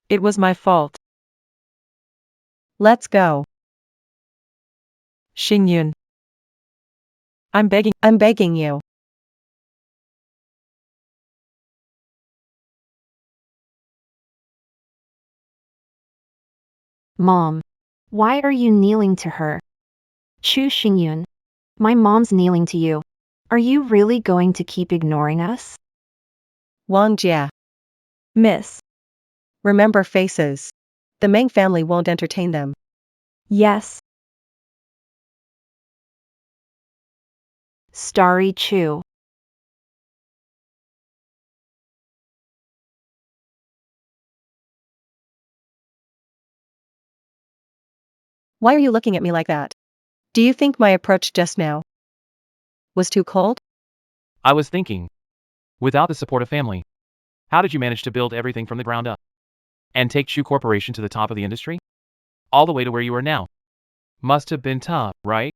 It was my fault. Let's go. Xingyun. I'm begging you. Mom. Why are you kneeling to her? Chu Xingyun. My mom's kneeling to you. Are you really going to keep ignoring us? Wang Jia. Miss. Remember faces. The Meng family won't entertain them. Yes. Starry Chu. Why are you looking at me like that? Do you think my approach just now was too cold? I was thinking, without the support of family, how did you manage to build everything from the ground up? And take Chu Corporation to the top of the industry? All the way to where you are now. Must have been tough, right?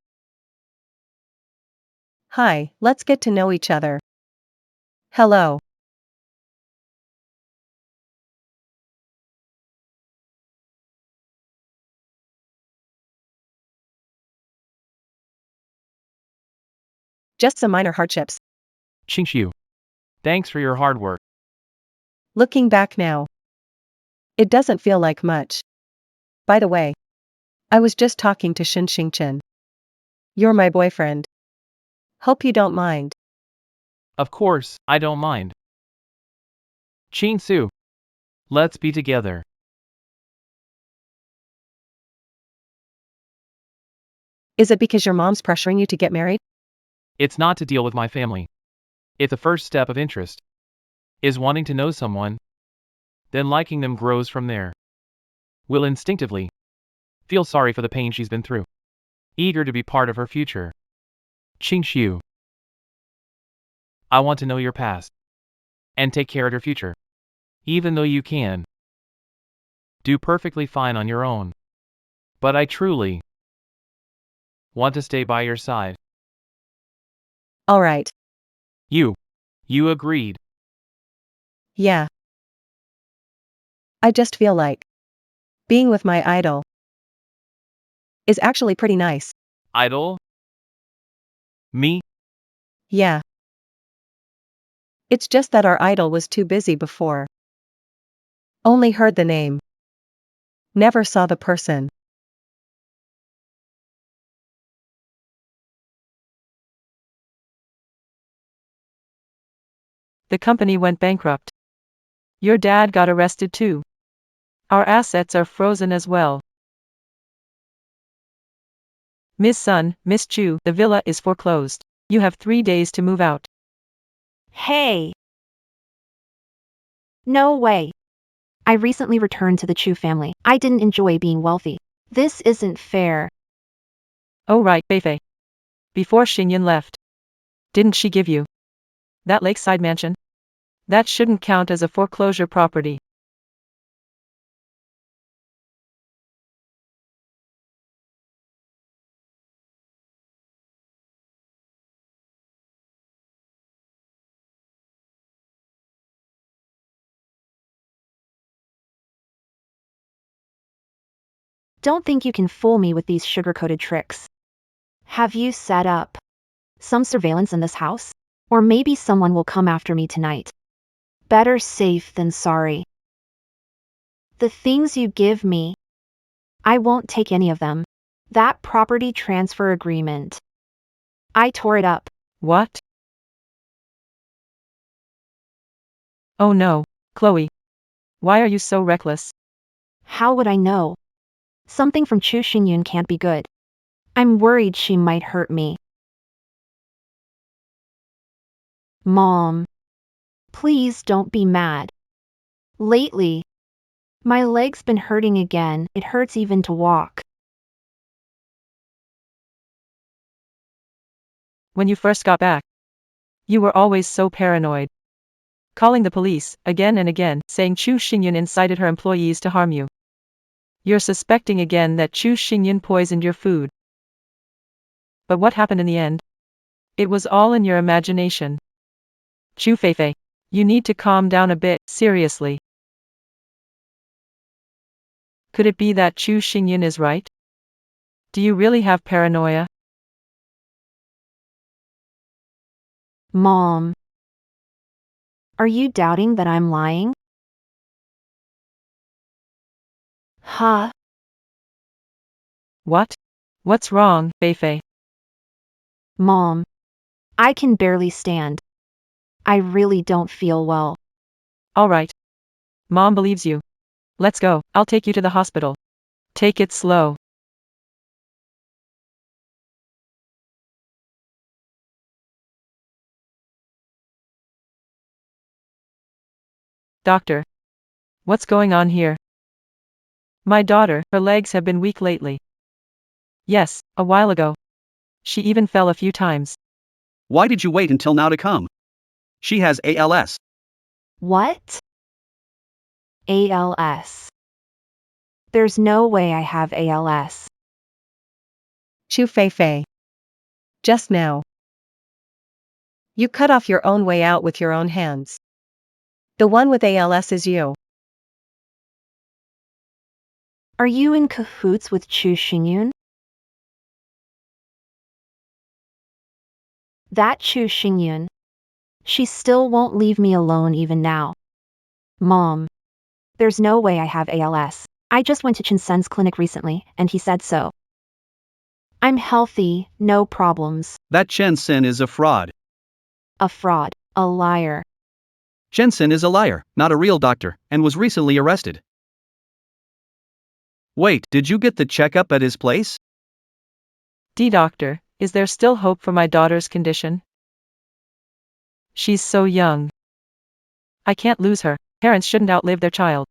Hi, let's get to know each other. Hello. Just some minor hardships. Qingxiu. Thanks for your hard work. Looking back now, it doesn't feel like much. By the way, I was just talking to Shin Xingchen. You're my boyfriend. Hope you don't mind. Of course, I don't mind. Qin Su. Let's be together. Is it because your mom's pressuring you to get married? It's not to deal with my family. If the first step of interest is wanting to know someone, then liking them grows from there. Will instinctively feel sorry for the pain she's been through. Eager to be part of her future. Qingxiu. I want to know your past. And take care of your future. Even though you can do perfectly fine on your own. But I truly want to stay by your side. All right. You agreed. Yeah. I just feel like Being with my idol is actually pretty nice. Idol? Me? Yeah. It's just that our idol was too busy before. Only heard the name. Never saw the person. The company went bankrupt. Your dad got arrested too. Our assets are frozen as well. Miss Sun, Miss Chu, the villa is foreclosed. You have 3 days to move out. Hey! No way. I recently returned to the Chu family. I didn't enjoy being wealthy. This isn't fair. Oh right, Feifei. Before Xingyan left. Didn't she give you that lakeside mansion? That shouldn't count as a foreclosure property. Don't think you can fool me with these sugar-coated tricks. Have you set up some surveillance in this house? Or maybe someone will come after me tonight. Better safe than sorry. The things you give me, I won't take any of them. That property transfer agreement, I tore it up. What? Oh no, Chloe. Why are you so reckless? How would I know? Something from Chu Xingyun can't be good. I'm worried she might hurt me. Mom, please don't be mad. Lately, my leg's been hurting again. It hurts even to walk. When you first got back, you were always so paranoid. Calling the police, again and again, saying Chu Xingyun incited her employees to harm you. You're suspecting again that Chu Xingyun poisoned your food. But what happened in the end? It was all in your imagination. Chu Feifei, you need to calm down a bit, seriously. Could it be that Chu Xingyun is right? Do you really have paranoia? Mom, are you doubting that I'm lying? Huh? What? What's wrong, Feifei? Mom, I can barely stand. I really don't feel well. All right. Mom believes you. Let's go, I'll take you to the hospital. Take it slow. Doctor. What's going on here? My daughter, her legs have been weak lately. Yes, a while ago. She even fell a few times. Why did you wait until now to come? She has ALS. What? ALS. There's no way I have ALS. Chu Feifei. Just now. You cut off your own way out with your own hands. The one with ALS is you. Are you in cahoots with Chu Xingyun? That Chu Xingyun. She still won't leave me alone even now. Mom. There's no way I have ALS. I just went to Chen Sen's clinic recently, and he said so. I'm healthy, no problems. That Chen Sen is a fraud. A fraud, a liar. Chen Sen is a liar, not a real doctor, and was recently arrested. Wait, did you get the checkup at his place? Doctor, is there still hope for my daughter's condition? She's so young. I can't lose her. Parents shouldn't outlive their child.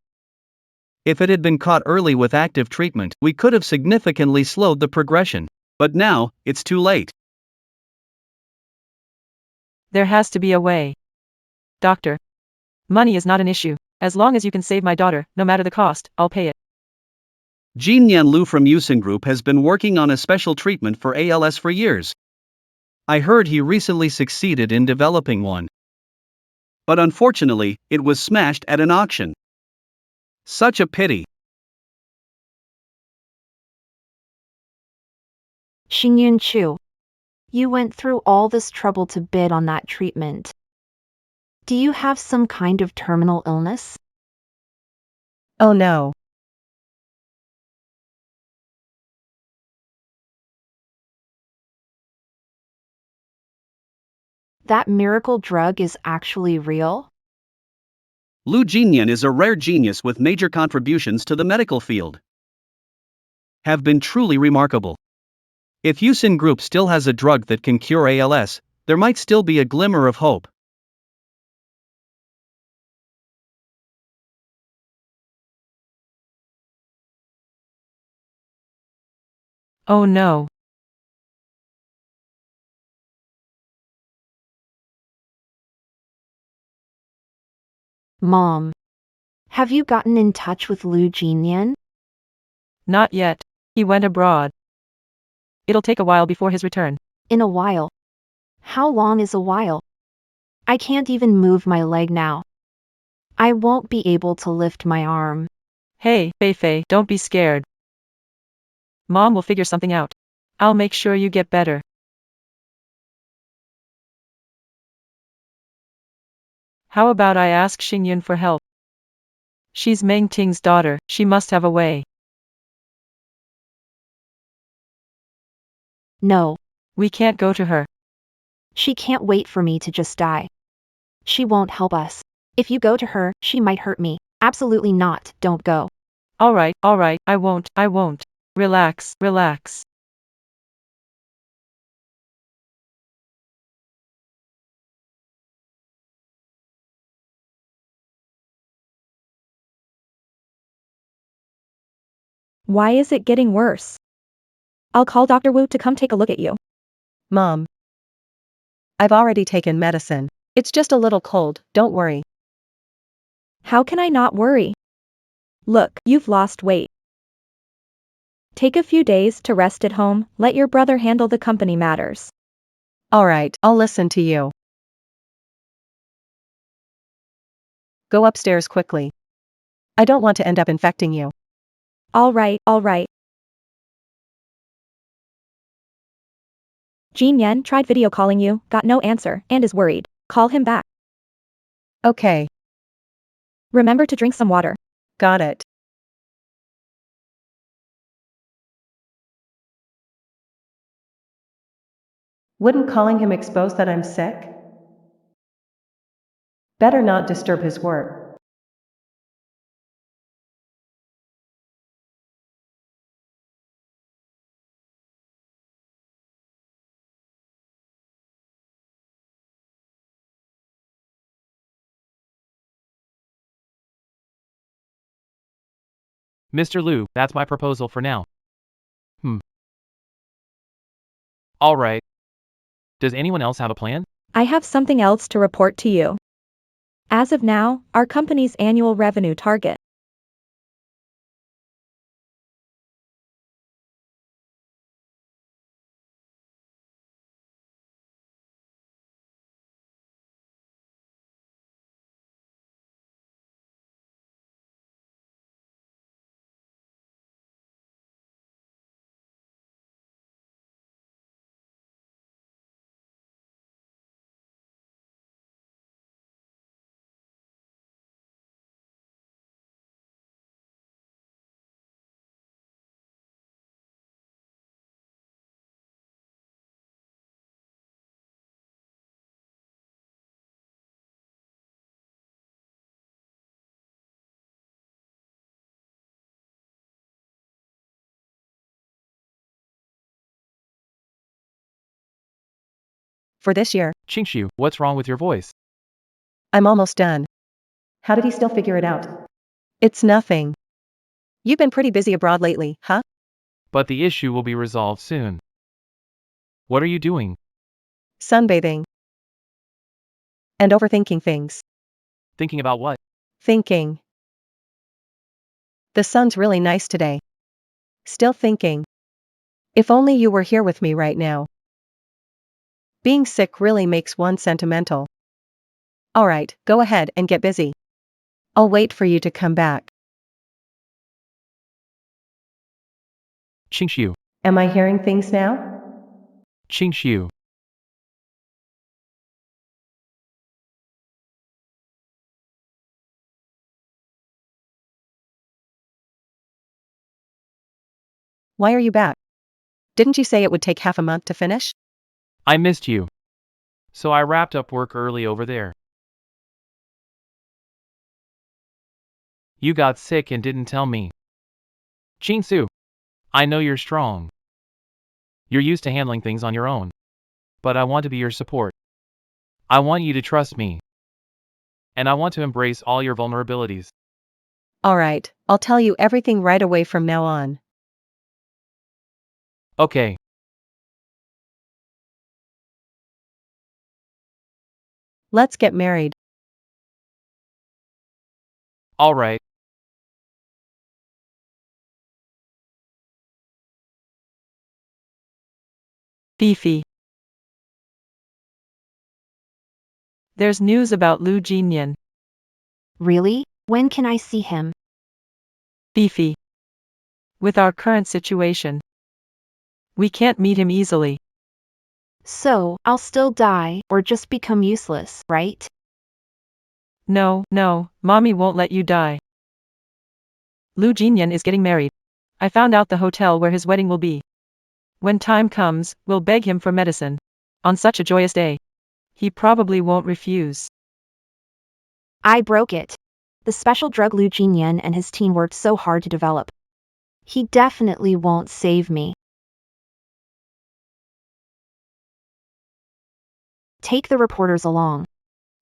If it had been caught early with active treatment, we could have significantly slowed the progression. But now, it's too late. There has to be a way. Doctor. Money is not an issue. As long as you can save my daughter, no matter the cost, I'll pay it. Jin Yan Lu from Yusen Group has been working on a special treatment for ALS for years. I heard he recently succeeded in developing one. But unfortunately, it was smashed at an auction. Such a pity. Xingyun Chu. You went through all this trouble to bid on that treatment. Do you have some kind of terminal illness? Oh no. That miracle drug is actually real? Lu Jinyan is a rare genius with major contributions to the medical field. Have been truly remarkable. If Yusin Group still has a drug that can cure ALS, there might still be a glimmer of hope. Oh no. Mom. Have you gotten in touch with Lu Jinyan? Not yet. He went abroad. It'll take a while before his return. In a while. How long is a while? I can't even move my leg now. I won't be able to lift my arm. Hey, Fei, don't be scared. Mom will figure something out. I'll make sure you get better. How about I ask Xingyun for help? She's Meng Ting's daughter, she must have a way. No. We can't go to her. She can't wait for me to just die. She won't help us. If you go to her, she might hurt me. Absolutely not, don't go. Alright, I won't. Relax. Why is it getting worse? I'll call Dr. Wu to come take a look at you. Mom. I've already taken medicine. It's just a little cold, don't worry. How can I not worry? Look, you've lost weight. Take a few days to rest at home, let your brother handle the company matters. Alright, I'll listen to you. Go upstairs quickly. I don't want to end up infecting you. Alright. Jin Yan tried video calling you, got no answer, and is worried. Call him back. Okay. Remember to drink some water. Got it. Wouldn't calling him expose that I'm sick? Better not disturb his work. Mr. Liu, that's my proposal for now. Alright. Does anyone else have a plan? I have something else to report to you. As of now, our company's annual revenue target. For this year, Qingshu, what's wrong with your voice? I'm almost done. How did he still figure it out? It's nothing. You've been pretty busy abroad lately, huh? But the issue will be resolved soon. What are you doing? Sunbathing. And overthinking things. Thinking about what? Thinking. The sun's really nice today. Still thinking. If only you were here with me right now. Being sick really makes one sentimental. Alright, go ahead and get busy. I'll wait for you to come back. Qingshu. Am I hearing things now? Qingshu. Why are you back? Didn't you say it would take half a month to finish? I missed you. So I wrapped up work early over there. You got sick and didn't tell me. Qingsu, I know you're strong. You're used to handling things on your own. But I want to be your support. I want you to trust me. And I want to embrace all your vulnerabilities. Alright, I'll tell you everything right away from now on. Okay. Let's get married. Alright. Fifi. There's news about Lu Jinyan. Really? When can I see him? Fifi. With our current situation, we can't meet him easily. So, I'll still die, or just become useless, right? No, Mommy won't let you die. Lu Jinyan is getting married. I found out the hotel where his wedding will be. When time comes, we'll beg him for medicine. On such a joyous day. He probably won't refuse. I broke it. The special drug Lu Jinyan and his team worked so hard to develop. He definitely won't save me. Take the reporters along.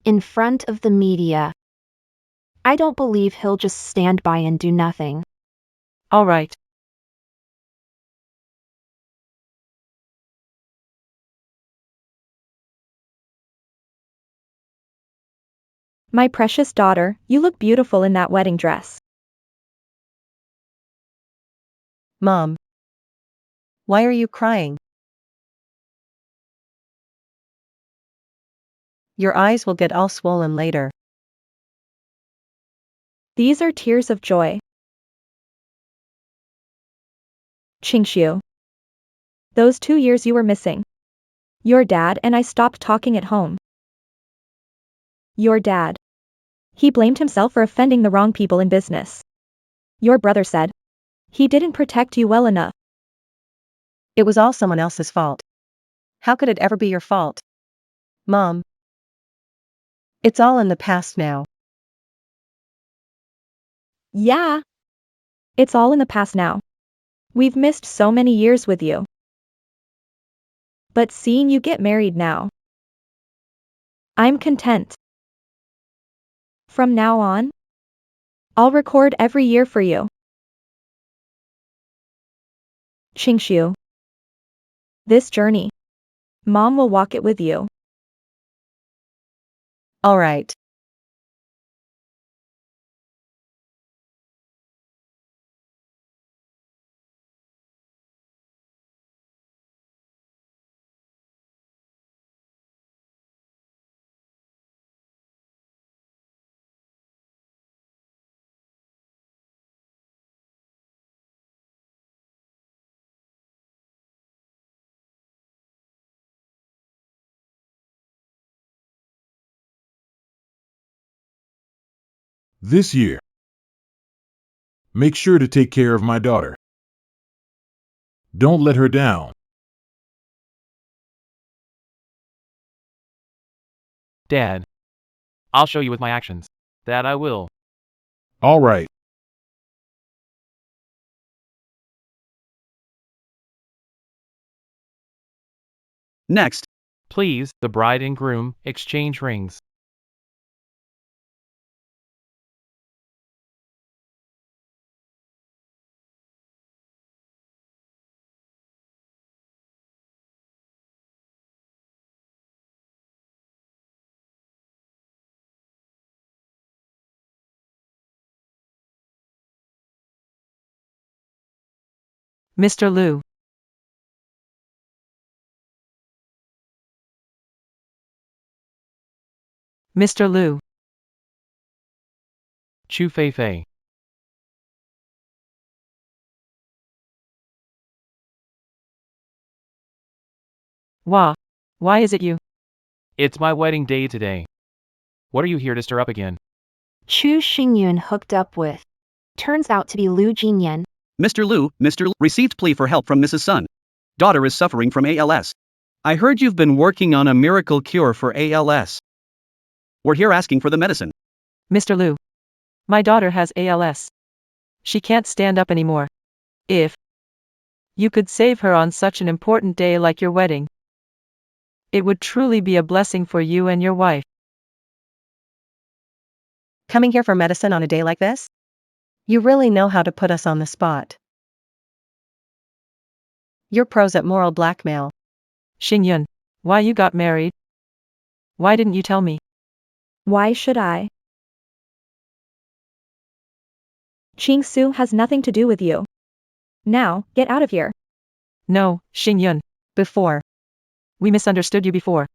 In front of the media. I don't believe he'll just stand by and do nothing. All right. My precious daughter, you look beautiful in that wedding dress. Mom. Why are you crying? Your eyes will get all swollen later. These are tears of joy. Qingshu. Those 2 years you were missing. Your dad and I stopped talking at home. Your dad. He blamed himself for offending the wrong people in business. Your brother said. He didn't protect you well enough. It was all someone else's fault. How could it ever be your fault? Mom. It's all in the past now. Yeah. It's all in the past now. We've missed so many years with you. But seeing you get married now. I'm content. From now on, I'll record every year for you. Qingshu. This journey. Mom will walk it with you. Alright. This year. Make sure to take care of my daughter. Don't let her down. Dad. I'll show you with my actions. That I will. All right. Next, Please, the bride and groom, exchange rings. Mr. Lu. Mr. Lu. Chu Fei Fei. Why is it you? It's my wedding day today. What are you here to stir up again? Chu Xingyun hooked up with. Turns out to be Lu Jinyan. Mr. Lu, received plea for help from Mrs. Sun. Daughter is suffering from ALS. I heard you've been working on a miracle cure for ALS. We're here asking for the medicine. Mr. Lu. My daughter has ALS. She can't stand up anymore. If you could save her on such an important day like your wedding, it would truly be a blessing for you and your wife. Coming here for medicine on a day like this? You really know how to put us on the spot. You're pros at moral blackmail. Xingyun, why you got married? Why didn't you tell me? Why should I? Qingsu has nothing to do with you. Now, get out of here. No, Xingyun. Before. We misunderstood you before.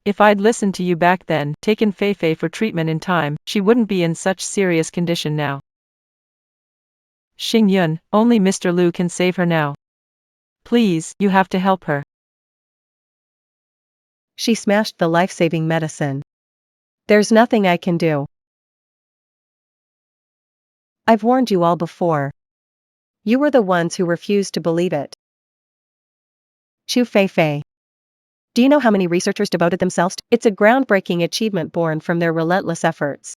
If I'd listened to you back then, taken Feifei for treatment in time, she wouldn't be in such serious condition now. Xingyun, only Mr. Lu can save her now. Please, you have to help her. She smashed the life-saving medicine. There's nothing I can do. I've warned you all before. You were the ones who refused to believe it. Chu Feifei. Do you know how many researchers devoted themselves to it? It's a groundbreaking achievement born from their relentless efforts.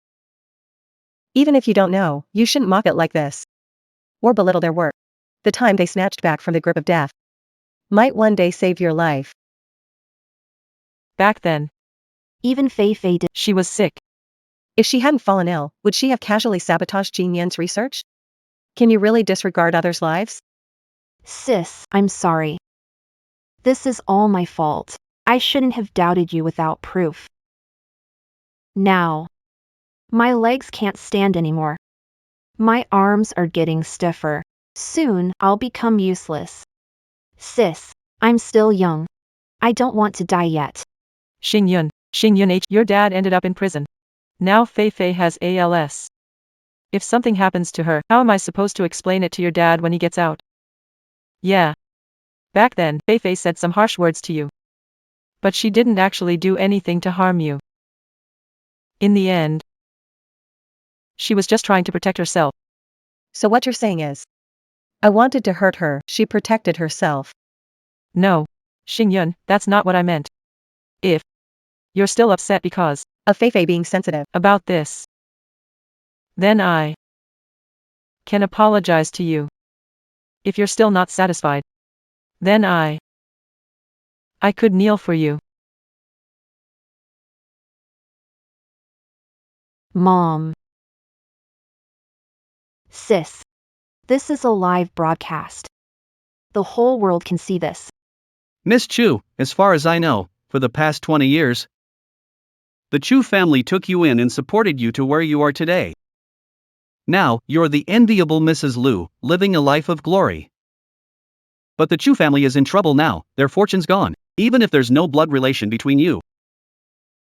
Even if you don't know, you shouldn't mock it like this. Or belittle their work. The time they snatched back from the grip of death might one day save your life. Back then, Even Feifei did. she was sick. If she hadn't fallen ill, would she have casually sabotaged Jin Yan's research? Can you really disregard others' lives? Sis, I'm sorry. This is all my fault. I shouldn't have doubted you without proof. Now, my legs can't stand anymore. My arms are getting stiffer. Soon, I'll become useless. Sis, I'm still young. I don't want to die yet. Xingyun, your dad ended up in prison. Now Feifei has ALS. If something happens to her, how am I supposed to explain it to your dad when he gets out? Yeah. Back then, Feifei said some harsh words to you. But she didn't actually do anything to harm you. In the end, she was just trying to protect herself. So what you're saying is, I wanted to hurt her, she protected herself. No, Xingyun, that's not what I meant. If you're still upset because Of Feifei being sensitive. about this, then I can apologize to you. If you're still not satisfied, then I could kneel for you. Mom. Sis. This is a live broadcast. The whole world can see this. Miss Chu, as far as I know, for the past 20 years, the Chu family took you in and supported you to where you are today. Now, you're the enviable Mrs. Lu, living a life of glory. But the Chu family is in trouble now, their fortune's gone, even if there's no blood relation between you.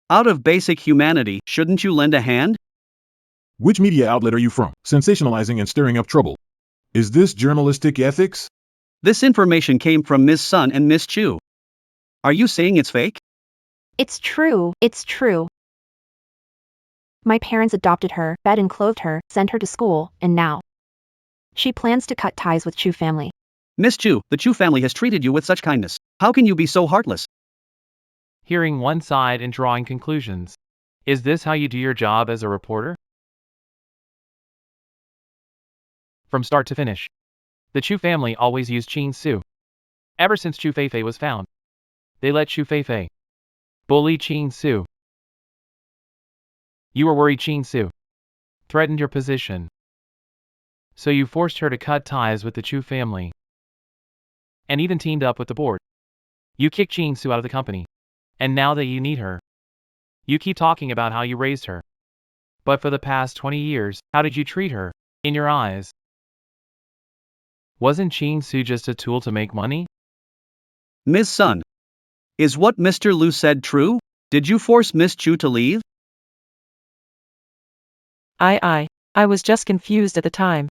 Out of basic humanity, shouldn't you lend a hand? Which media outlet are you from, sensationalizing and stirring up trouble? Is this journalistic ethics? This information came from Miss Sun and Miss Chu. Are you saying it's fake? It's true, it's true. My parents adopted her, fed and clothed her, sent her to school, and now she plans to cut ties with Chu family. Miss Chu, the Chu family has treated you with such kindness. How can you be so heartless? Hearing one side and drawing conclusions. Is this how you do your job as a reporter? From start to finish, the Chu family always used Qin Su. Ever since Chu Feifei was found, they let Chu Feifei bully Qin Su. You were worried Qin Su threatened your position, so you forced her to cut ties with the Chu family, and even teamed up with the board. You kicked Qin Su out of the company, and now that you need her, you keep talking about how you raised her. But for the past 20 years, how did you treat her, in your eyes? Wasn't Qin Su just a tool to make money? Miss Sun, is what Mr. Lu said true? Did you force Miss Chu to leave? I was just confused at the time.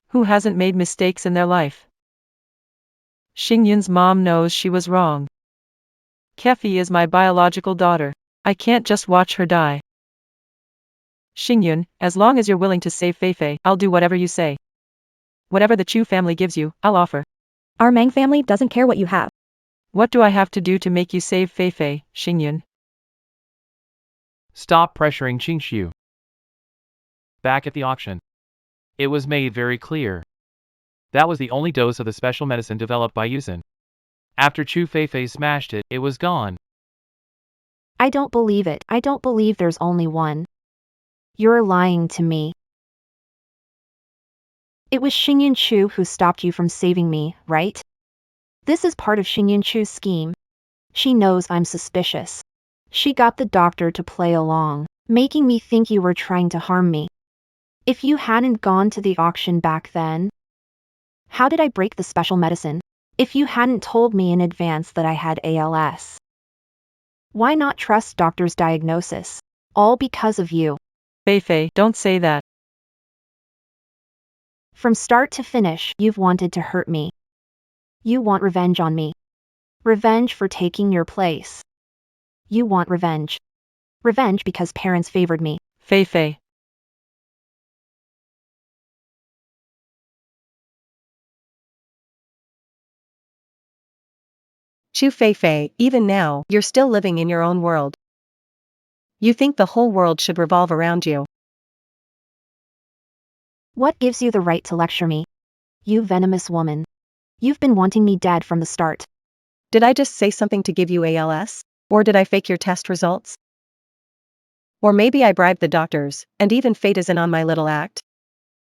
Who hasn't made mistakes in their life? Xingyun's mom knows she was wrong. Kefi is my biological daughter. I can't just watch her die. Xingyun, as long as you're willing to save Feifei, I'll do whatever you say. Whatever the Chu family gives you, I'll offer. Our Meng family doesn't care what you have. What do I have to do to make you save Feifei, Xingyun? Stop pressuring Qingxiu. Back at the auction, it was made very clear. That was the only dose of the special medicine developed by Yusin. After Chu Feifei smashed it, it was gone. I don't believe it. I don't believe there's only one. You're lying to me. It was Xingyun Chu who stopped you from saving me, right? This is part of Xingyun Chu's scheme. She knows I'm suspicious. She got the doctor to play along, making me think you were trying to harm me. If you hadn't gone to the auction back then, how did I break the special medicine? If you hadn't told me in advance that I had ALS, why not trust doctor's diagnosis? All because of you. Feifei, don't say that. From start to finish, you've wanted to hurt me. You want revenge on me. Revenge for taking your place. You want revenge. Revenge because parents favored me. Feifei. Chu Feifei, even now, you're still living in your own world. You think the whole world should revolve around you. What gives you the right to lecture me? You venomous woman. You've been wanting me dead from the start. Did I just say something to give you ALS? Or did I fake your test results? Or maybe I bribed the doctors, and even fate is in on my little act?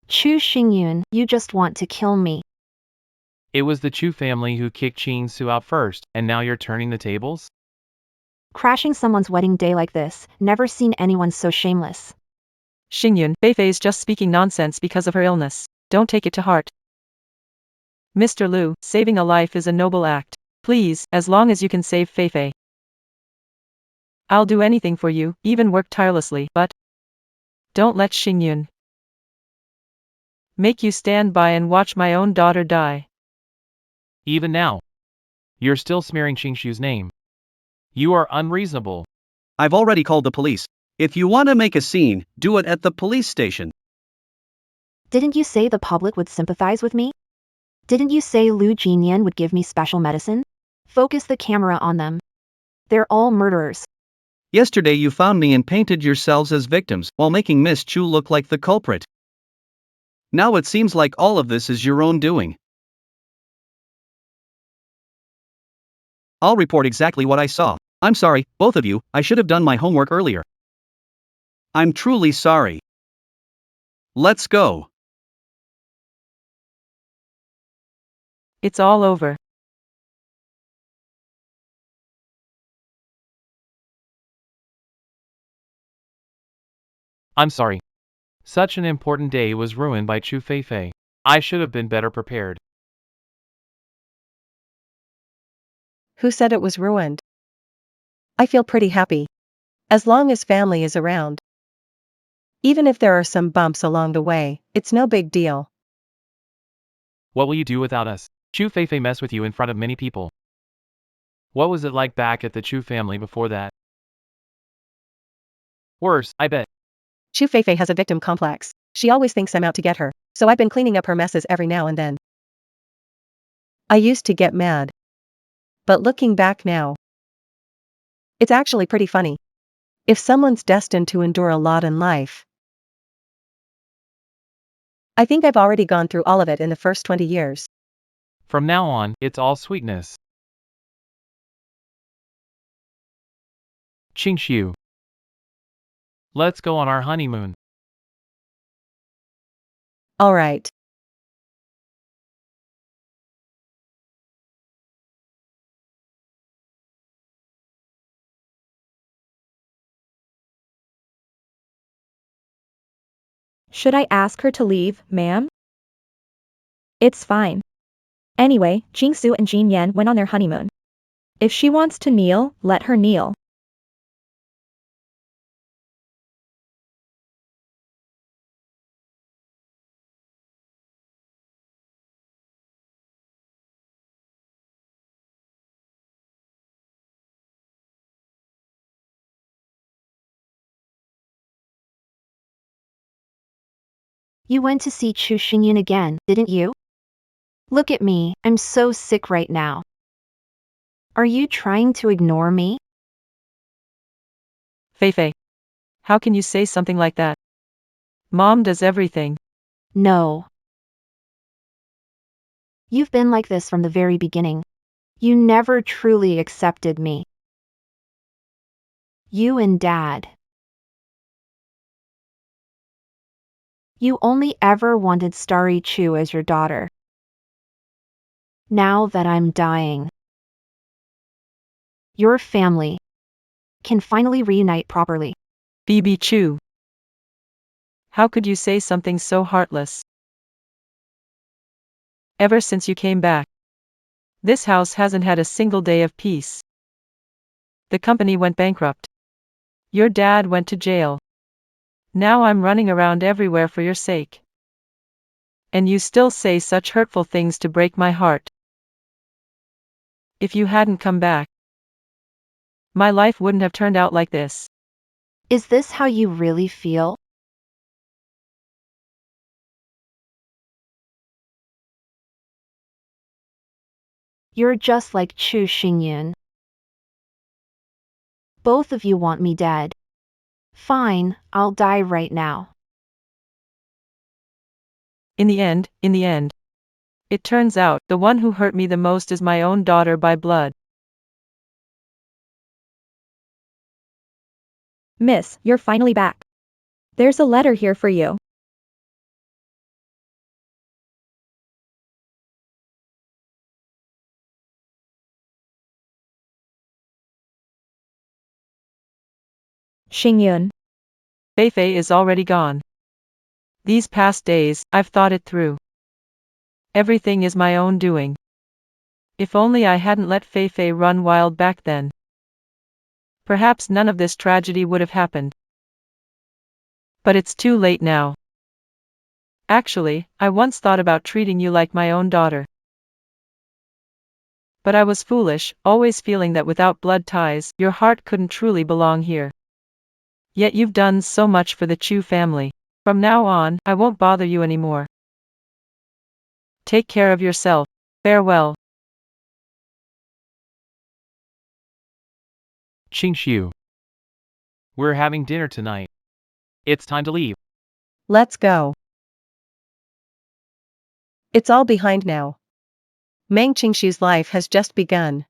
Chu Xingyun, you just want to kill me. It was the Chu family who kicked Qing Su out first, and now you're turning the tables? Crashing someone's wedding day like this, never seen anyone so shameless. Xingyun, Feifei's just speaking nonsense because of her illness. Don't take it to heart. Mr. Liu, saving a life is a noble act. Please, as long as you can save Feifei. I'll do anything for you, even work tirelessly, but don't let Xingyun make you stand by and watch my own daughter die. Even now, you're still smearing Qingxiu's name. You are unreasonable. I've already called the police. If you want to make a scene, do it at the police station. Didn't you say the public would sympathize with me? Didn't you say Lu Jinyan would give me special medicine? Focus the camera on them. They're all murderers. Yesterday you found me and painted yourselves as victims while making Miss Chu look like the culprit. Now it seems like all of this is your own doing. I'll report exactly what I saw. I'm sorry, both of you, I should have done my homework earlier. I'm truly sorry. Let's go. It's all over. I'm sorry. Such an important day was ruined by Chu Feifei. I should have been better prepared. Who said it was ruined? I feel pretty happy. As long as family is around. Even if there are some bumps along the way, it's no big deal. What will you do without us? Chu Feifei messed with you in front of many people. What was it like back at the Chu family before that? Worse, I bet. Chu Feifei has a victim complex. She always thinks I'm out to get her, so I've been cleaning up her messes every now and then. I used to get mad. But looking back now, it's actually pretty funny. If someone's destined to endure a lot in life, I think I've already gone through all of it in the first 20 years. From now on, it's all sweetness. Qingxiu. Let's go on our honeymoon. All right. Should I ask her to leave, ma'am? It's fine. Anyway, Jingsu and Jin Yan went on their honeymoon. If she wants to kneel, let her kneel. You went to see Chu Xingyun again, didn't you? Look at me, I'm so sick right now. Are you trying to ignore me? Feifei. How can you say something like that? Mom does everything. No. You've been like this from the very beginning. You never truly accepted me. You and Dad. You only ever wanted Starry Chu as your daughter. Now that I'm dying, your family can finally reunite properly. BB Chu. How could you say something so heartless? Ever since you came back, this house hasn't had a single day of peace. The company went bankrupt. Your dad went to jail. Now I'm running around everywhere for your sake. And you still say such hurtful things to break my heart. If you hadn't come back, my life wouldn't have turned out like this. Is this how you really feel? You're just like Chu Xingyun. Both of you want me dead. Fine, I'll die right now. In the end, it turns out the one who hurt me the most is my own daughter by blood. Miss, you're finally back. There's a letter here for you. Xingyun. Feifei is already gone. These past days, I've thought it through. Everything is my own doing. If only I hadn't let Feifei run wild back then. Perhaps none of this tragedy would have happened. But it's too late now. Actually, I once thought about treating you like my own daughter. But I was foolish, always feeling that without blood ties, your heart couldn't truly belong here. Yet you've done so much for the Chu family. From now on, I won't bother you anymore. Take care of yourself. Farewell. Qingxiu. We're having dinner tonight. It's time to leave. Let's go. It's all behind now. Meng Qingshu's life has just begun.